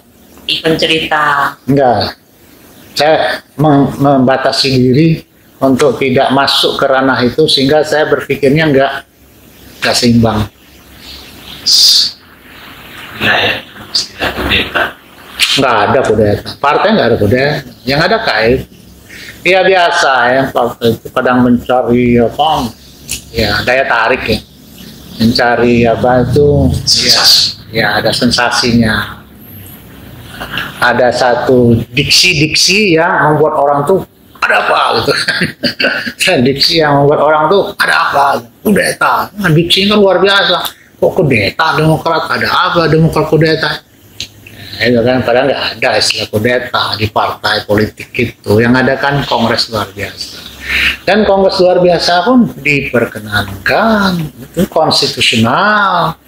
Even cerita? Enggak, saya membatasi diri untuk tidak masuk ke ranah itu sehingga saya berpikirnya nggak seimbang. Nah ya, tidak kudeta. Nggak ada kudeta, partai nggak ada kudeta, yang ada kait. Ya biasa ya, partai itu kadang mencari apa, ya daya tarik ya, mencari apa itu, ya ada sensasinya, ada satu diksi-diksi yang membuat orang tuh ada apa gitu, diksi yang membuat orang tuh ada apa, kudeta, nah, diksi kan luar biasa, kok kudeta Demokrat, ada apa Demokrat kudeta? Itu kan padahal nggak ada istilah kudeta di partai politik itu, yang ada kan kongres luar biasa. Dan kongres luar biasa pun diperkenankan, itu konstitusional,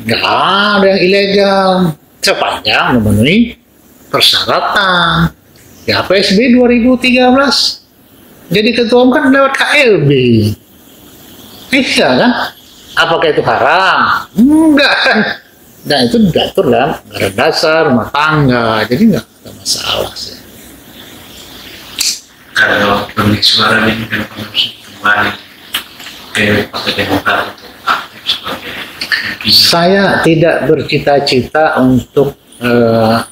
nggak ada yang ilegal sepanjang memenuhi persyaratan. Ya PSB 2013 jadi ketua umum kan lewat KLB, iya kan? Apakah itu haram? Enggak kan? Nah itu diatur dalam anggaran dasar rumah tangga, jadi nggak ada masalah sih. Kalau pemilik suara ini kan harus kembali ke Partai Demokrat untuk aktif sebagai Saya tidak bercita-cita untuk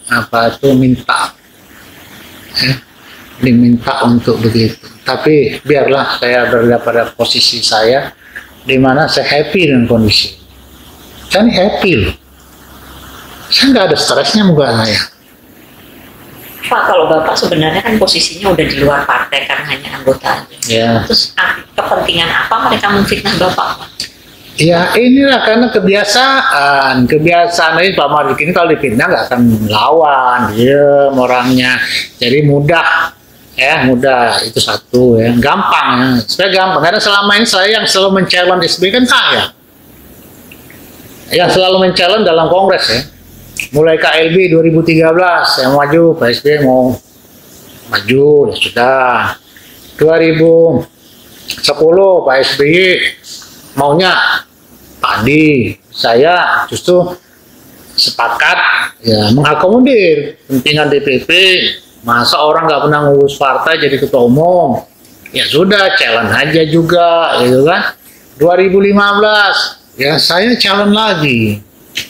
apa itu minta, diminta untuk begitu. Tapi biarlah saya berada pada posisi saya, di mana saya happy dengan kondisi. Saya ini happy loh. Saya nggak ada stresnya muka saya. Pak, kalau Bapak sebenarnya kan posisinya udah di luar partai kan hanya anggota aja. Ya. Terus kepentingan apa mereka memfitnah Bapak, Pak? Ya inilah karena kebiasaan ini Pak Marzuki ini kalau dipindah nggak akan melawan, dia orangnya, jadi mudah ya, itu satu ya, gampang ya, saya gampang karena selama ini saya yang selalu mencalon SBY kan saya, yang selalu mencalon dalam kongres ya. Mulai KLB 2013 saya maju, Pak SBY mau maju, ya sudah. 2010 Pak SBY maunya tadi, saya justru sepakat ya mengakomodir kepentingan DPP. Masa orang nggak pernah ngurus partai jadi ketua umum, ya sudah calon aja juga, gitu kan. 2015 ya saya calon lagi.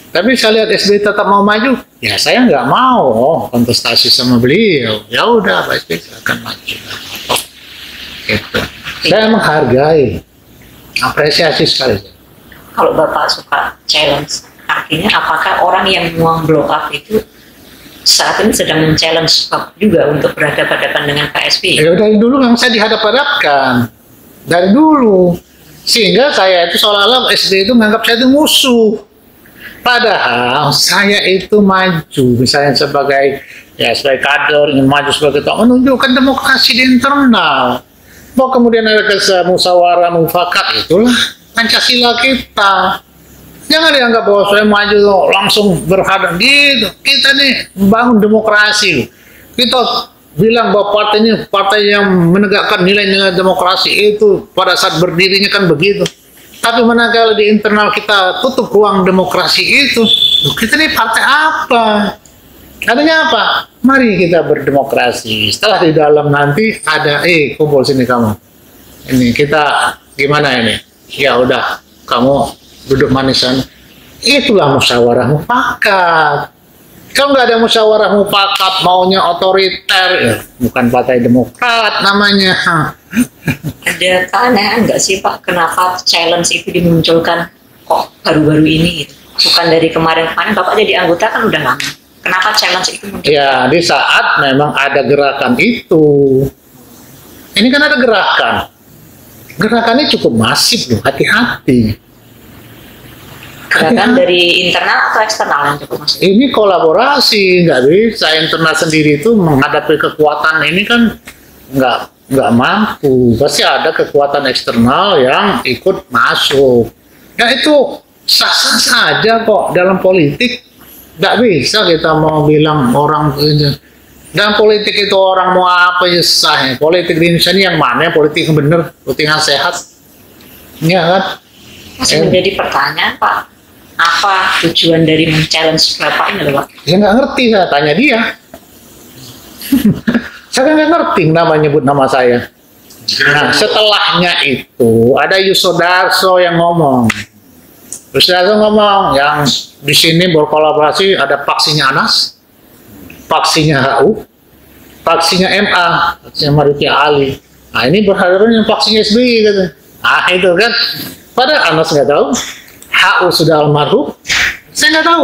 Tapi saya lihat SBY tetap mau maju, ya saya nggak mau kontestasi sama beliau. Ya udah, Pak SBY akan maju. Gitu. Saya menghargai, apresiasi sekali. Kalau Bapak suka challenge, artinya apakah orang yang mau blow up itu saat ini sedang men-challenge Bapak juga untuk berhadapan-hadapan dengan Pak SBY? Ya dari dulu memang saya dihadap-hadapkan. Dari dulu. Sehingga saya itu seolah-olah SBY itu menganggap saya itu musuh. Padahal saya itu maju, misalnya sebagai kader, ingin maju sebagai ketua, menunjukkan demokrasi di internal. Mau kemudian ada musyawarah mufakat, itulah Pancasila kita. Jangan dianggap bahwa saya maju langsung berhadap gitu. Kita nih membangun demokrasi. Kita bilang bahwa partai ini partai yang menegakkan nilai-nilai demokrasi itu pada saat berdirinya kan begitu. Tapi manakala di internal kita tutup ruang demokrasi itu, kita ini partai apa? Adanya apa? Mari kita berdemokrasi. Setelah di dalam nanti ada, kumpul sini kamu. Ini kita gimana ini? Ya udah, kamu duduk manisan. Itulah musyawarah mufakat. Kalau nggak ada musyawarah mufakat, maunya otoriter, ya bukan partai demokrat namanya. Ada keanehan nggak sih Pak, kenapa challenge itu dimunculkan kok baru-baru ini gitu? Bukan dari kemarin-kemarin, Bapak jadi anggota kan udah lama. Kenapa challenge itu muncul? Ya, di saat memang ada gerakan itu. Ini kan ada gerakan. Gerakannya cukup masif loh, hati-hati. Gerakan dari internal atau eksternal yang cukup masif? Ini kolaborasi, nggak bisa internal sendiri itu menghadapi kekuatan ini kan nggak mampu. Pasti ada kekuatan eksternal yang ikut masuk. Ya itu sah-sah saja kok dalam politik. Nggak bisa kita mau bilang orang ini. Dalam politik itu orang mau apa ya sah. Politik di Indonesia ini yang mana? Politik yang benar, politik yang sehat. Ya kan? Masih menjadi pertanyaan Pak. Apa tujuan dari men-challenge Bapak ini Pak? Ya nggak ngerti, saya tanya dia. Saya nggak ngerti nama nyebut nama saya. Nah, setelahnya itu ada Yusodarso yang ngomong. Yusodarso ngomong yang di sini berkolaborasi ada paksinya Anas, paksinya HU, paksinya MA, paksinya Marzuki Ali. Nah ini berhadapan dengan paksinya SBY gitu. Nah itu kan. Padahal Anas nggak tahu, HU sudah almarhum, saya nggak tahu.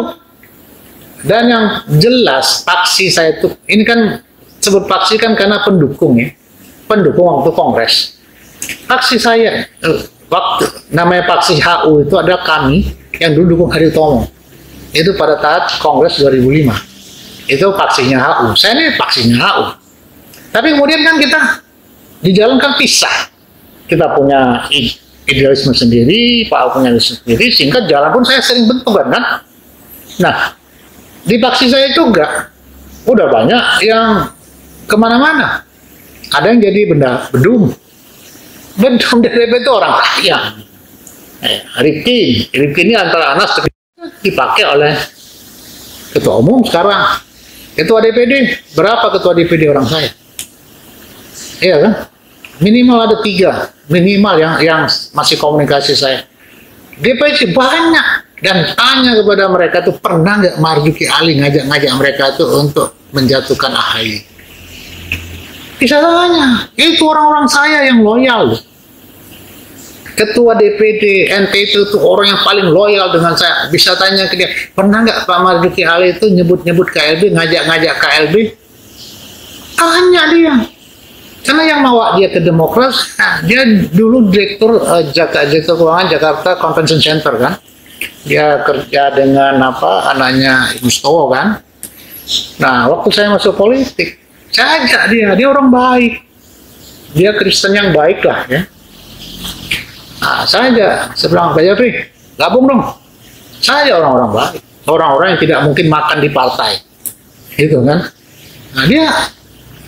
Dan yang jelas paksi saya itu, ini kan sebut paksi kan karena pendukung ya, pendukung waktu kongres. Paksi saya waktu namanya paksi HU itu adalah kami yang dulu dukung Hadi Utomo. Itu pada saat kongres 2005. Itu paksinya HU. Saya ini paksinya HU. Tapi kemudian kan kita di jalan kan pisah. Kita punya idealisme sendiri, Pak punya idealisme sendiri, sehingga jalan pun saya sering benturan kan. Nah, di paksi saya itu enggak. Udah banyak yang kemana-mana. Ada yang jadi bedum. Bedum DPP itu orang kaya. Rifki ini antara Anas dipakai oleh ketua umum sekarang. Ketua DPD, berapa ketua DPD orang saya? Iya kan? Minimal ada 3, minimal yang masih komunikasi saya. DPD banyak, dan tanya kepada mereka tuh pernah nggak Marzuki Ali ngajak mereka tuh untuk menjatuhkan AHY? Bisa tanya, itu orang-orang saya yang loyal. Ketua DPD NT itu orang yang paling loyal dengan saya. Bisa tanya ke dia, pernah nggak Pak Marzuki Ali itu nyebut-nyebut KLB, ngajak-ngajak KLB? Tanya dia. Karena yang bawa dia ke Demokrat, dia dulu direktur keuangan Jakarta Convention Center kan. Dia kerja dengan anaknya Mustowo kan. Nah, waktu saya masuk politik, saya ajak dia orang baik. Dia Kristen yang baik lah ya. Nah, saya bilang, Pak Jafri, gabung dong. Saya orang-orang baik. Orang-orang yang tidak mungkin makan di partai. Gitu kan. Nah, dia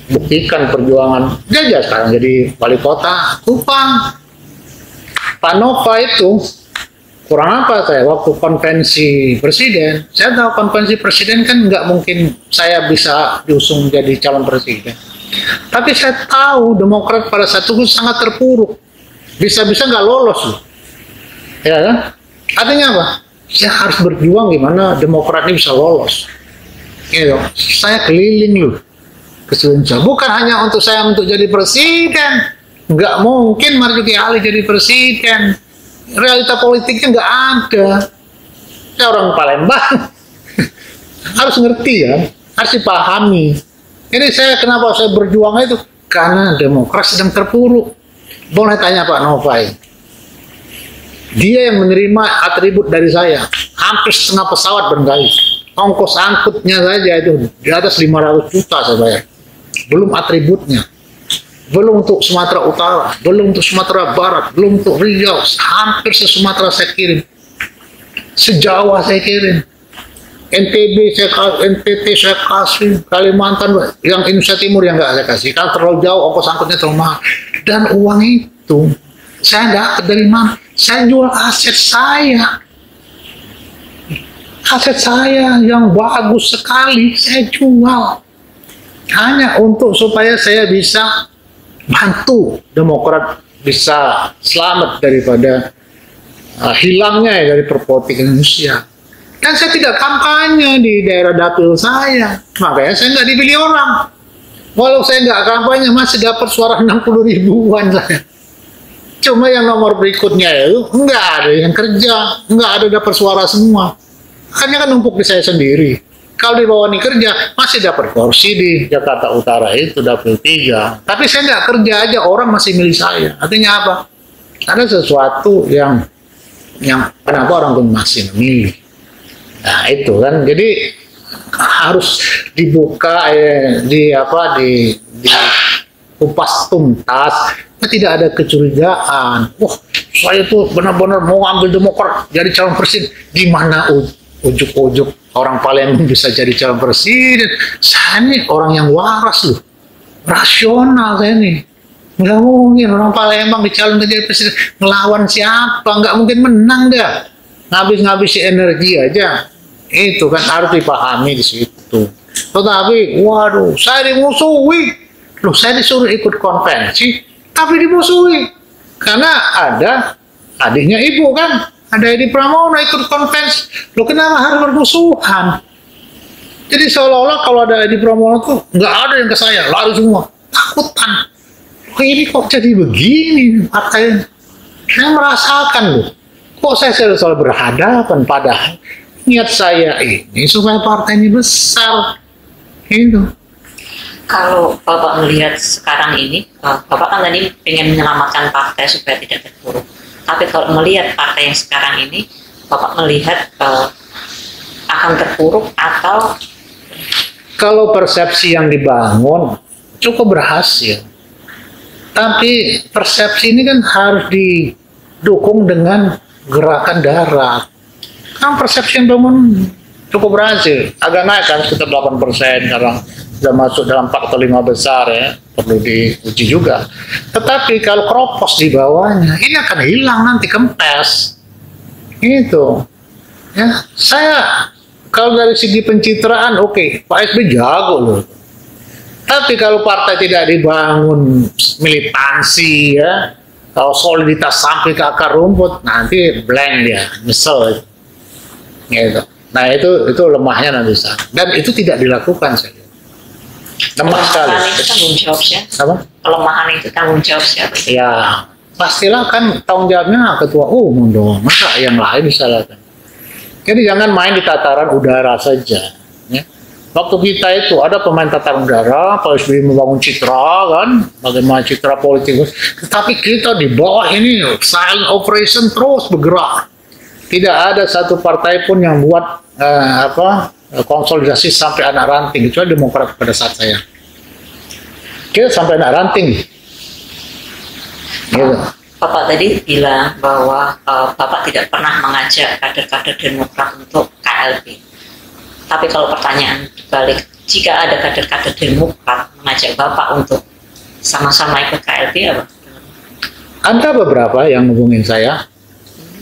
buktikan perjuangan. Dia sekarang jadi wali kota Kupang. Pak Nova itu kurang apa saya waktu konvensi presiden. Saya tahu konvensi presiden kan nggak mungkin saya bisa diusung jadi calon presiden. Tapi saya tahu Demokrat pada saat itu sangat terpuruk. Bisa-bisa nggak lolos loh. Ya kan? Artinya apa? Saya harus berjuang gimana Demokrat ini bisa lolos. Gitu. Saya keliling loh ke Indonesia. Bukan hanya untuk saya untuk jadi presiden. Nggak mungkin Marzuki Ali jadi presiden. Realita politiknya nggak ada. Saya orang Palembang. Harus ngerti ya. Harus dipahami. Ini saya kenapa saya berjuang itu? Karena Demokrat sedang terpuruk. Boleh tanya Pak Novai. Dia yang menerima atribut dari saya. Hampir setengah pesawat barangkali. Ongkos angkutnya saja itu di atas 500 juta saya bayar. Belum atributnya. Belum untuk Sumatera Utara. Belum untuk Sumatera Barat. Belum untuk Riau. Hampir se-Sumatera saya kirim. Se-Jawa saya kirim. NTT saya kasih. Kalimantan. Yang Indonesia Timur yang nggak saya kasih. Karena terlalu jauh ongkos angkutnya terlalu mahal. Dan uang itu saya dapat dari mana? Saya jual aset saya. Aset saya yang bagus sekali saya jual. Hanya untuk supaya saya bisa bantu Demokrat bisa selamat daripada hilangnya ya dari perpolitik Indonesia. Dan saya tidak kampanye di daerah dapil saya. Makanya saya nggak dipilih orang. Walau saya nggak kampanye masih dapat suara 60 ribuan saya. Cuma yang nomor berikutnya itu nggak ada yang kerja, nggak ada dapat suara semua. Hanya kan numpuk di saya sendiri. Kalau di bawah ini kerja, masih dapat kursi di Jakarta Utara itu, dapil 3. Tapi saya nggak kerja aja, orang masih milih saya. Artinya apa? Ada sesuatu yang kenapa orang pun masih memilih. Nah itu kan, jadi harus dibuka, di kupas tuntas. Tidak ada kecurigaan. Wah, saya tuh benar-benar mau ambil Demokrat jadi calon presiden. Gimana ujuk-ujuk orang Palembang bisa jadi calon presiden? Saya nih orang yang waras loh, rasional saya nih. Nggak mungkin orang Palembang dicalonkan jadi presiden melawan siapa? Nggak mungkin menang dah. Ngabis-ngabisin energi aja. Itu kan harus dipahami di situ. Tetapi, waduh, saya dimusuhi. Loh, saya disuruh ikut konvensi, tapi dimusuhi. Karena ada adiknya ibu kan, ada Edi Pramono ikut konvensi. Loh, kenapa harus bermusuhan? Jadi seolah-olah kalau ada Edi Pramono tuh nggak ada yang ke saya, lari semua, takutan. Oh, ini kok jadi begini partai? Saya merasakan loh, kok saya selalu berhadapan, padahal niat saya ini supaya partai ini besar. Itu. Kalau Bapak melihat sekarang ini, Bapak kan tadi pengen menyelamatkan partai supaya tidak terpuruk. Tapi kalau melihat partai yang sekarang ini, Bapak melihat akan terpuruk atau? Kalau persepsi yang dibangun cukup berhasil. Tapi persepsi ini kan harus didukung dengan gerakan darat. Kan persepsi yang bangun cukup berhasil. Agak naik kan sekitar 8% sekarang. Sudah masuk dalam 4 atau 5 besar ya, perlu diuji juga. Tetapi kalau kropos di bawahnya, ini akan hilang nanti, kempes. Itu. Ya, saya kalau dari segi pencitraan oke, Pak SBY jago loh. Tapi kalau partai tidak dibangun militansi ya, kalau soliditas sampai ke akar rumput, nanti blank dia, nyesel. Gitu. Nah itu lemahnya nanti sana. Dan itu tidak dilakukan saya. Lemah sekali. Kelemahan itu tanggung jawab siapa? Apa? Kelemahan itu tanggung jawab siapa? Ya, pastilah kan tanggung jawabnya ketua umum dong. Masa yang lain disalahkan? Jadi jangan main di tataran udara saja. Ya. Waktu kita itu ada pemain tataran udara, Pak SBY membangun citra kan, bagaimana citra politik. Tetapi kita di bawah ini silent operation terus bergerak. Tidak ada satu partai pun yang buat konsolidasi sampai anak ranting, kecuali Demokrat pada saat saya. Kita sampai anak ranting. Gitu. Bapak tadi bilang bahwa Bapak tidak pernah mengajak kader-kader Demokrat untuk KLB. Tapi kalau pertanyaan balik, jika ada kader-kader Demokrat mengajak Bapak untuk sama-sama ikut KLB apa? Ada beberapa yang hubungin saya,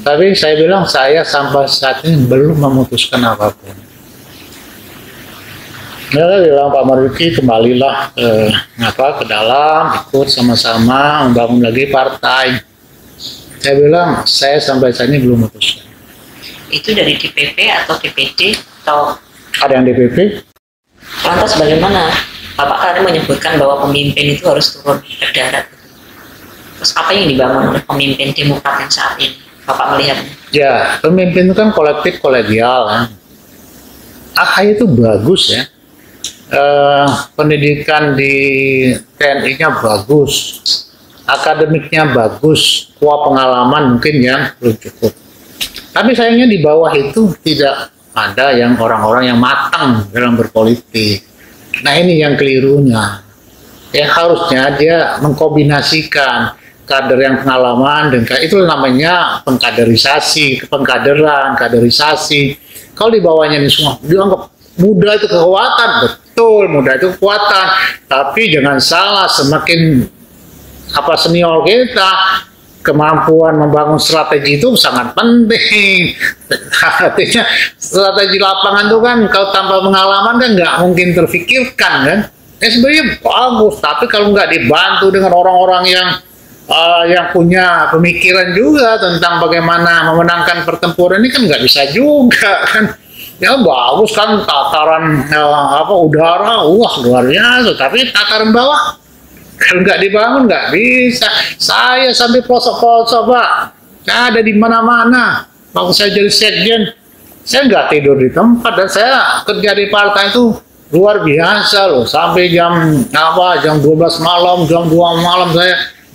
tapi saya bilang saya sampai saat ini belum memutuskan apapun. Mereka bilang Pak Marzuki kembalilah ke dalam, ikut sama-sama membangun lagi partai. Saya bilang saya sampai saat ini belum memutuskan. itu dari DPP atau DPD atau Ada yang DPP. lantas bagaimana Bapak tadi menyebutkan bahwa pemimpin itu harus turun ke darat? Terus apa yang dibangun oleh pemimpin Demokrat yang saat ini Bapak melihatnya? Ya, pemimpin itu kan kolektif kolegial. Ya. AHY itu bagus ya. Pendidikan di TNI-nya bagus, akademiknya bagus, kuah pengalaman mungkin yang belum cukup. Tapi sayangnya di bawah itu tidak ada yang orang-orang yang matang dalam berpolitik. Nah ini yang kelirunya. Ya harusnya dia mengkombinasikan kader yang pengalaman dan itu namanya pengkaderisasi, pengkaderan, kaderisasi. Kalau di bawahnya ini semua dianggap muda itu kekuatan, betul muda itu kekuatan. Tapi jangan salah, semakin senior kita, kemampuan membangun strategi itu sangat penting. Artinya strategi lapangan itu kan kalau tanpa pengalaman kan nggak mungkin terfikirkan kan. Sebenarnya bagus, tapi kalau nggak dibantu dengan orang-orang yang punya pemikiran juga tentang bagaimana memenangkan pertempuran ini kan nggak bisa juga kan. Ya bagus kan tataran udara, wah luar biasa, tapi tataran bawah kalau nggak dibangun nggak bisa. Saya sampai pelosok-pelosok Pak, saya ada di mana-mana. Waktu saya jadi sekjen, saya nggak tidur di tempat dan saya kerja di partai itu luar biasa loh. Sampai jam 12 malam, jam 2 malam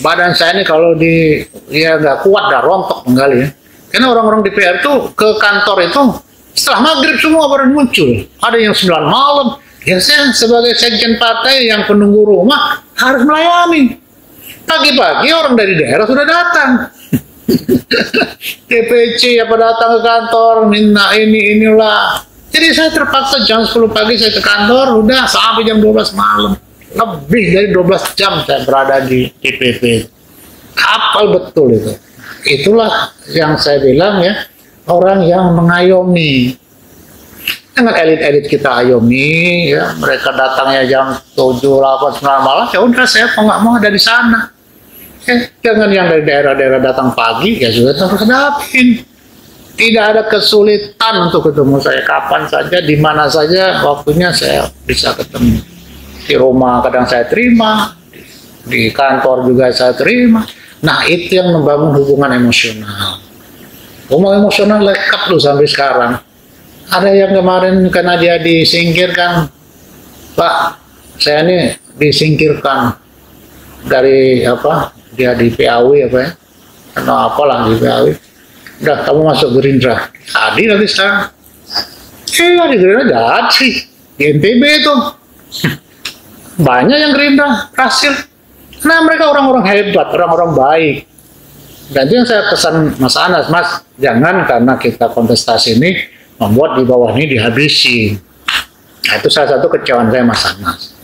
badan saya ini kalau nggak kuat dah rontok menggali ya. Karena orang-orang DPR itu ke kantor itu setelah maghrib semua baru muncul. Ada yang 9 malam. Ya saya sebagai sekjen partai yang penunggu rumah harus melayani. Pagi-pagi orang dari daerah sudah datang. DPC datang ke kantor minta inilah. Jadi saya terpaksa jam 10 pagi saya ke kantor, udah sampai jam 12 malam. Lebih dari 12 jam saya berada di DPP. Hafal betul itu. Itulah yang saya bilang ya, orang yang mengayomi. Dengan elit-elit kita ayomi, ya mereka datangnya jam 7, 8, 9 malam, ya udah saya nggak mau ada di sana. Jangan yang dari daerah-daerah datang pagi, ya sudah terhadapin. Tidak ada kesulitan untuk ketemu saya kapan saja, di mana saja, waktunya saya bisa ketemu. Di rumah kadang saya terima, di kantor juga saya terima. Nah itu yang membangun hubungan emosional. Hubungan emosional lekat loh sampai sekarang. Ada yang kemarin karena dia disingkirkan, Pak, saya ini disingkirkan dari dia di PAW atau apalah di PAW. Udah kamu masuk Gerindra. Tadi nanti sekarang. Di Gerindra jadi di NTB itu banyak yang Gerindra berhasil. Nah mereka orang-orang hebat, orang-orang baik. Dan itu yang saya pesan Mas Anas, Mas, jangan karena kita kontestasi ini membuat di bawah ini dihabisi. Nah, itu salah satu kecewaan saya Mas Anas.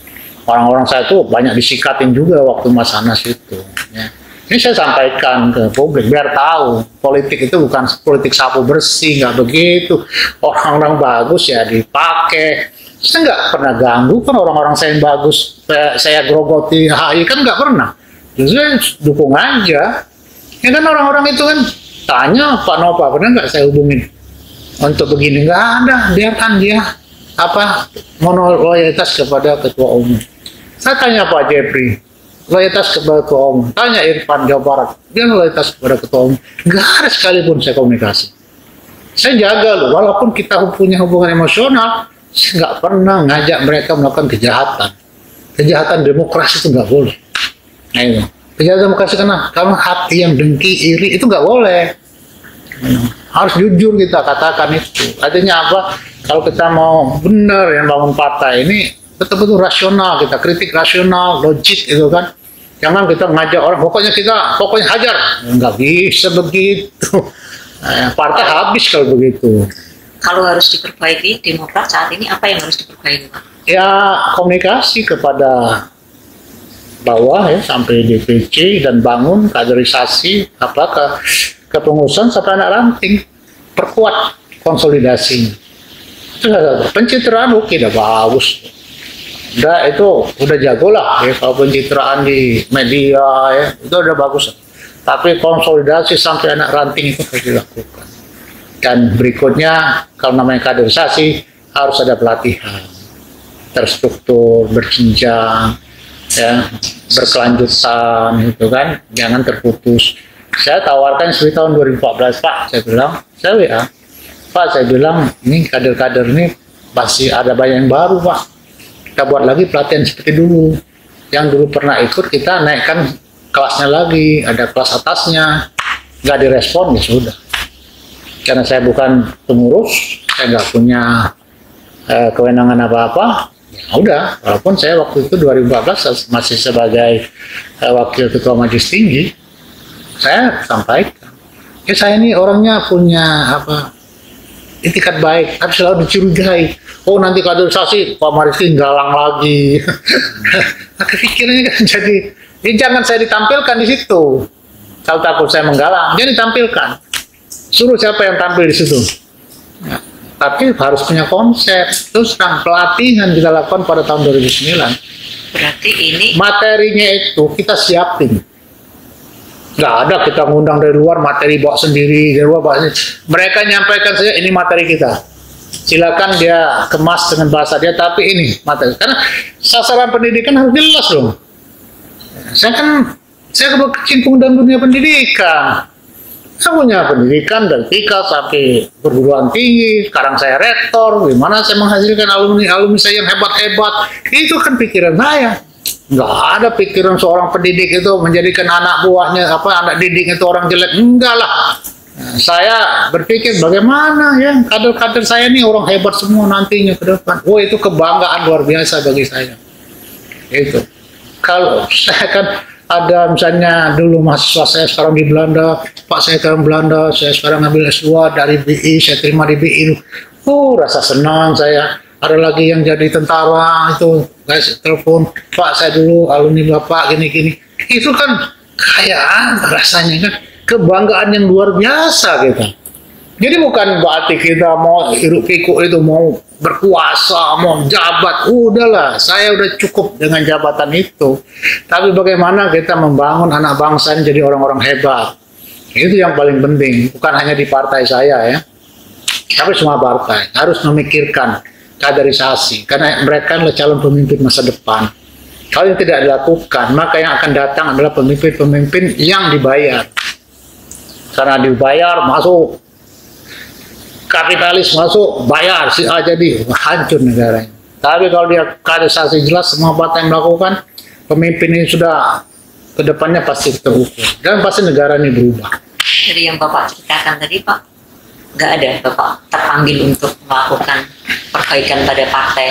Orang-orang saya tuh banyak disikatin juga waktu Mas Anas itu. Ya. Ini saya sampaikan ke publik biar tahu politik itu bukan politik sapu bersih, nggak begitu. Orang-orang bagus ya dipakai. Saya nggak pernah ganggu kan orang-orang saya yang bagus. Saya grogoti HI kan nggak pernah. Justru saya dukung aja. Ya kan orang-orang itu kan tanya Pak Nova pernah nggak saya hubungin untuk begini, nggak ada, biarkan dia loyalitas kepada ketua umum. Saya tanya Pak Jeffrey, loyalitas kepada ketua umum. Tanya Irfan Jawa Barat, dia loyalitas kepada ketua umum. Nggak ada sekalipun saya komunikasi. Saya jaga loh, walaupun kita punya hubungan emosional, saya nggak pernah ngajak mereka melakukan kejahatan. Kejahatan demokrasi itu nggak boleh. Nah itu, kejahatan demokrasi karena hati yang dengki, iri itu nggak boleh. Harus jujur kita katakan itu. Artinya apa? Kalau kita mau benar yang bangun partai ini betul-betul rasional, kita kritik rasional, logik itu kan. Jangan kita ngajak orang, pokoknya hajar. Nggak bisa begitu. Nah, partai habis kalau begitu. Kalau harus diperbaiki Demokrat saat ini apa yang harus diperbaiki Pak? Ya komunikasi kepada bawah ya sampai DPC dan bangun kaderisasi kepengurusan sampai anak ranting, perkuat konsolidasi. Itu pencitraan oke, udah bagus. Udah jago lah ya kalau pencitraan di media ya, itu udah bagus. Tapi konsolidasi sampai anak ranting itu harus dilakukan. Dan berikutnya, kalau namanya kaderisasi, harus ada pelatihan terstruktur, berjenjang, ya, berkelanjutan, gitu kan, jangan terputus. Saya tawarkan seperti tahun 2014, Pak, saya bilang, saya WA, Pak, saya bilang, ini kader-kader ini pasti ada banyak yang baru, Pak. Kita buat lagi pelatihan seperti dulu. Yang dulu pernah ikut, kita naikkan kelasnya lagi, ada kelas atasnya, nggak direspon, ya sudah. Karena saya bukan pengurus, saya nggak punya kewenangan apa-apa, ya udah, walaupun saya waktu itu 2014 masih sebagai wakil ketua majelis tinggi, saya sampaikan, ya saya ini orangnya punya itikat baik, tapi selalu dicurigai, oh nanti kaderisasi Pak Mariski galang lagi. Nah, kepikirannya kan jadi, ya jangan saya ditampilkan di situ. Kalau takut saya menggalang, dia ditampilkan. Suruh siapa yang tampil di situ. Ya, tapi harus punya konsep. Terus pelatihan kita lakukan pada tahun 2009. Berarti ini Materinya itu kita siapin. Nggak ada kita ngundang dari luar, materi bawa sendiri, dari luar bawa sendiri. Mereka nyampaikan saja, ini materi kita. Silakan dia kemas dengan bahasa dia, tapi ini materi. Karena sasaran pendidikan harus jelas dong. Saya berkecimpung dalam dunia pendidikan. Saya punya pendidikan dari TK sampai perguruan tinggi, sekarang saya rektor, gimana saya menghasilkan alumni saya yang hebat-hebat, itu kan pikiran saya. Nggak ada pikiran seorang pendidik itu menjadikan anak buahnya, anak didik itu orang jelek, enggak lah. Nah, saya berpikir bagaimana ya, kader-kader saya ini orang hebat semua nantinya ke depan. Oh, itu kebanggaan luar biasa bagi saya. Itu. Kalau saya kan ada misalnya dulu mahasiswa saya sekarang di Belanda, Pak saya sekarang Belanda, saya sekarang ambil S2 dari BI, saya terima di BI. Rasa senang saya. Ada lagi yang jadi tentara, itu guys telepon, Pak saya dulu alumni Bapak gini-gini. Itu kan kayak rasanya kan kebanggaan yang luar biasa gitu. Jadi bukan berarti kita mau hiruk pikuk itu, mau berkuasa, mau jabat, udahlah, saya udah cukup dengan jabatan itu. Tapi bagaimana kita membangun anak bangsa ini jadi orang-orang hebat. Itu yang paling penting, bukan hanya di partai saya ya. Tapi semua partai harus memikirkan kaderisasi, karena mereka adalah calon pemimpin masa depan. Kalau yang tidak dilakukan, maka yang akan datang adalah pemimpin-pemimpin yang dibayar. Karena dibayar masuk, kapitalis masuk, bayar, si A jadi, hancur negaranya. Tapi kalau dia kaderisasi jelas, semua partai yang melakukan, pemimpin ini sudah kedepannya pasti terukur. Dan pasti negara ini berubah. dari yang Bapak ceritakan tadi, Pak, nggak ada Bapak terpanggil untuk melakukan perbaikan pada partai?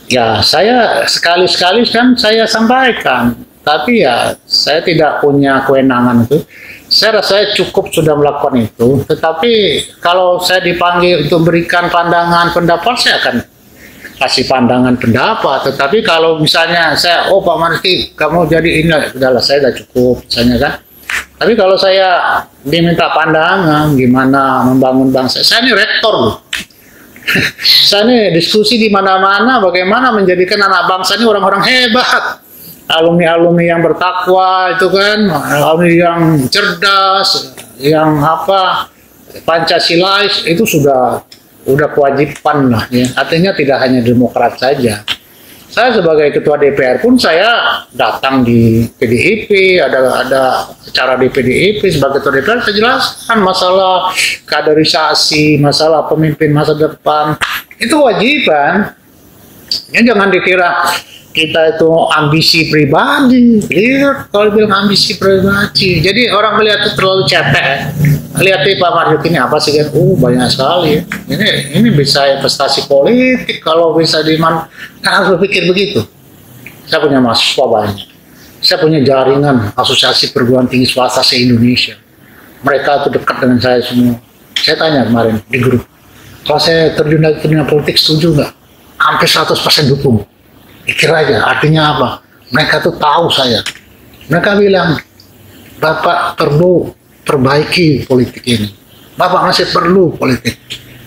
Ya, saya sekali-sekali kan saya sampaikan, tapi ya saya tidak punya kewenangan itu. Saya rasa cukup sudah melakukan itu, tetapi kalau saya dipanggil untuk memberikan pandangan pendapat, saya akan kasih pandangan pendapat. Tetapi kalau misalnya saya, oh Pak Mariski, kamu jadi ini, udahlah saya sudah cukup, misalnya kan. Tapi kalau saya diminta pandangan gimana membangun bangsa, saya ini rektor loh. Saya ini diskusi di mana-mana bagaimana menjadikan anak bangsa ini orang-orang hebat. Alumni-alumni yang bertakwa itu kan, alumni yang cerdas, yang Pancasilais itu sudah kewajiban lah ya. Artinya tidak hanya Demokrat saja. Saya sebagai ketua DPR pun saya datang di PDIP, ada acara di PDIP sebagai ketua DPR, saya jelaskan masalah kaderisasi, masalah pemimpin masa depan. Itu kewajiban. Ya, jangan dikira kita itu ambisi pribadi. Lihat kalau bilang ambisi pribadi, jadi orang melihat itu terlalu cetek. Lihat Pak Marjuk ini apa sih kan? Banyak sekali. Ini bisa investasi politik kalau bisa harus berpikir begitu. Saya punya mahasiswa banyak. Saya punya jaringan asosiasi perguruan tinggi swasta se-Indonesia. Mereka itu dekat dengan saya semua. Saya tanya kemarin di grup, kalau saya terjun lagi ke dunia politik setuju nggak? Hampir 100% dukung. Pikir aja, artinya apa? Mereka tuh tahu saya. Mereka bilang, Bapak perlu perbaiki politik ini. Bapak masih perlu politik.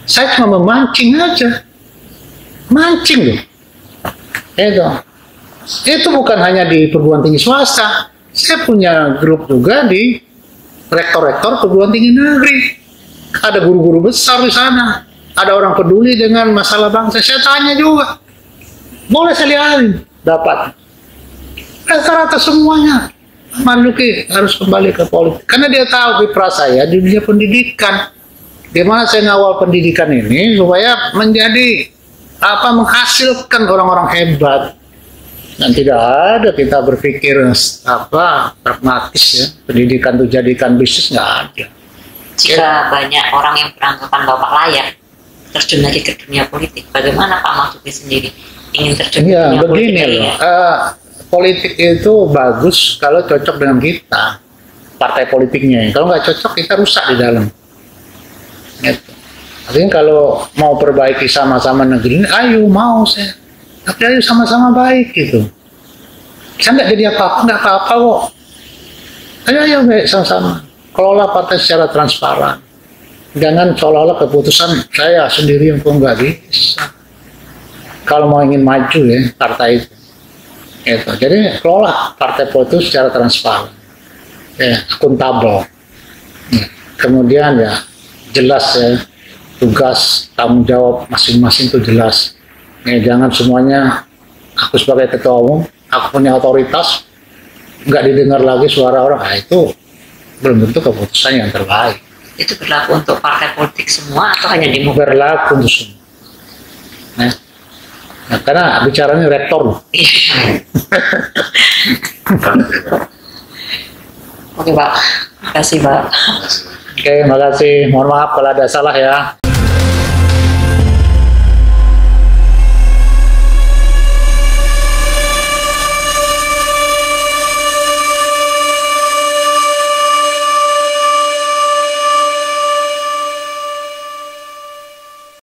Saya cuma memancing aja. Mancing loh. Itu bukan hanya di perguruan tinggi swasta. Saya punya grup juga di rektor-rektor perguruan tinggi negeri. Ada guru-guru besar di sana, ada orang peduli dengan masalah bangsa. Saya tanya juga, boleh saya lihatin, dapat. Rata-rata semuanya, Marzuki harus kembali ke politik. Karena dia tahu kiprah saya di dunia pendidikan. Gimana saya ngawal pendidikan ini supaya menjadi menghasilkan orang-orang hebat. Dan tidak ada kita berpikir pragmatis ya, pendidikan itu jadikan bisnis, nggak ada. Jika banyak orang yang beranggapan Bapak layak terjun lagi ke dunia politik, bagaimana Pak Marzuki sendiri ingin terjun ke dunia politik? Begini loh, politik itu bagus kalau cocok dengan kita, partai politiknya. Kalau nggak cocok, kita rusak di dalam. Gitu. Artinya kalau mau perbaiki sama-sama negeri ini, ayo mau saya. Tapi ayo sama-sama baik gitu. Saya nggak jadi apa-apa, nggak apa-apa kok. Ayo baik sama-sama. Kelola partai secara transparan. Jangan seolah-olah keputusan saya sendiri yang nggak bisa. Kalau mau ingin maju ya partai itu. Gitu. Jadi kelola partai politik secara transparan. Ya, akuntabel. Ya. Kemudian ya jelas ya tugas tanggung jawab masing-masing itu jelas. Jangan semuanya aku sebagai ketua umum, aku punya otoritas, nggak didengar lagi suara orang. Nah, itu belum tentu keputusan yang terbaik. Itu berlaku untuk partai politik semua atau hanya di Berlaku untuk semua. Nah, karena bicaranya rektor loh. Oke Pak, terima kasih Pak. Oke, makasih. Mohon maaf kalau ada salah ya.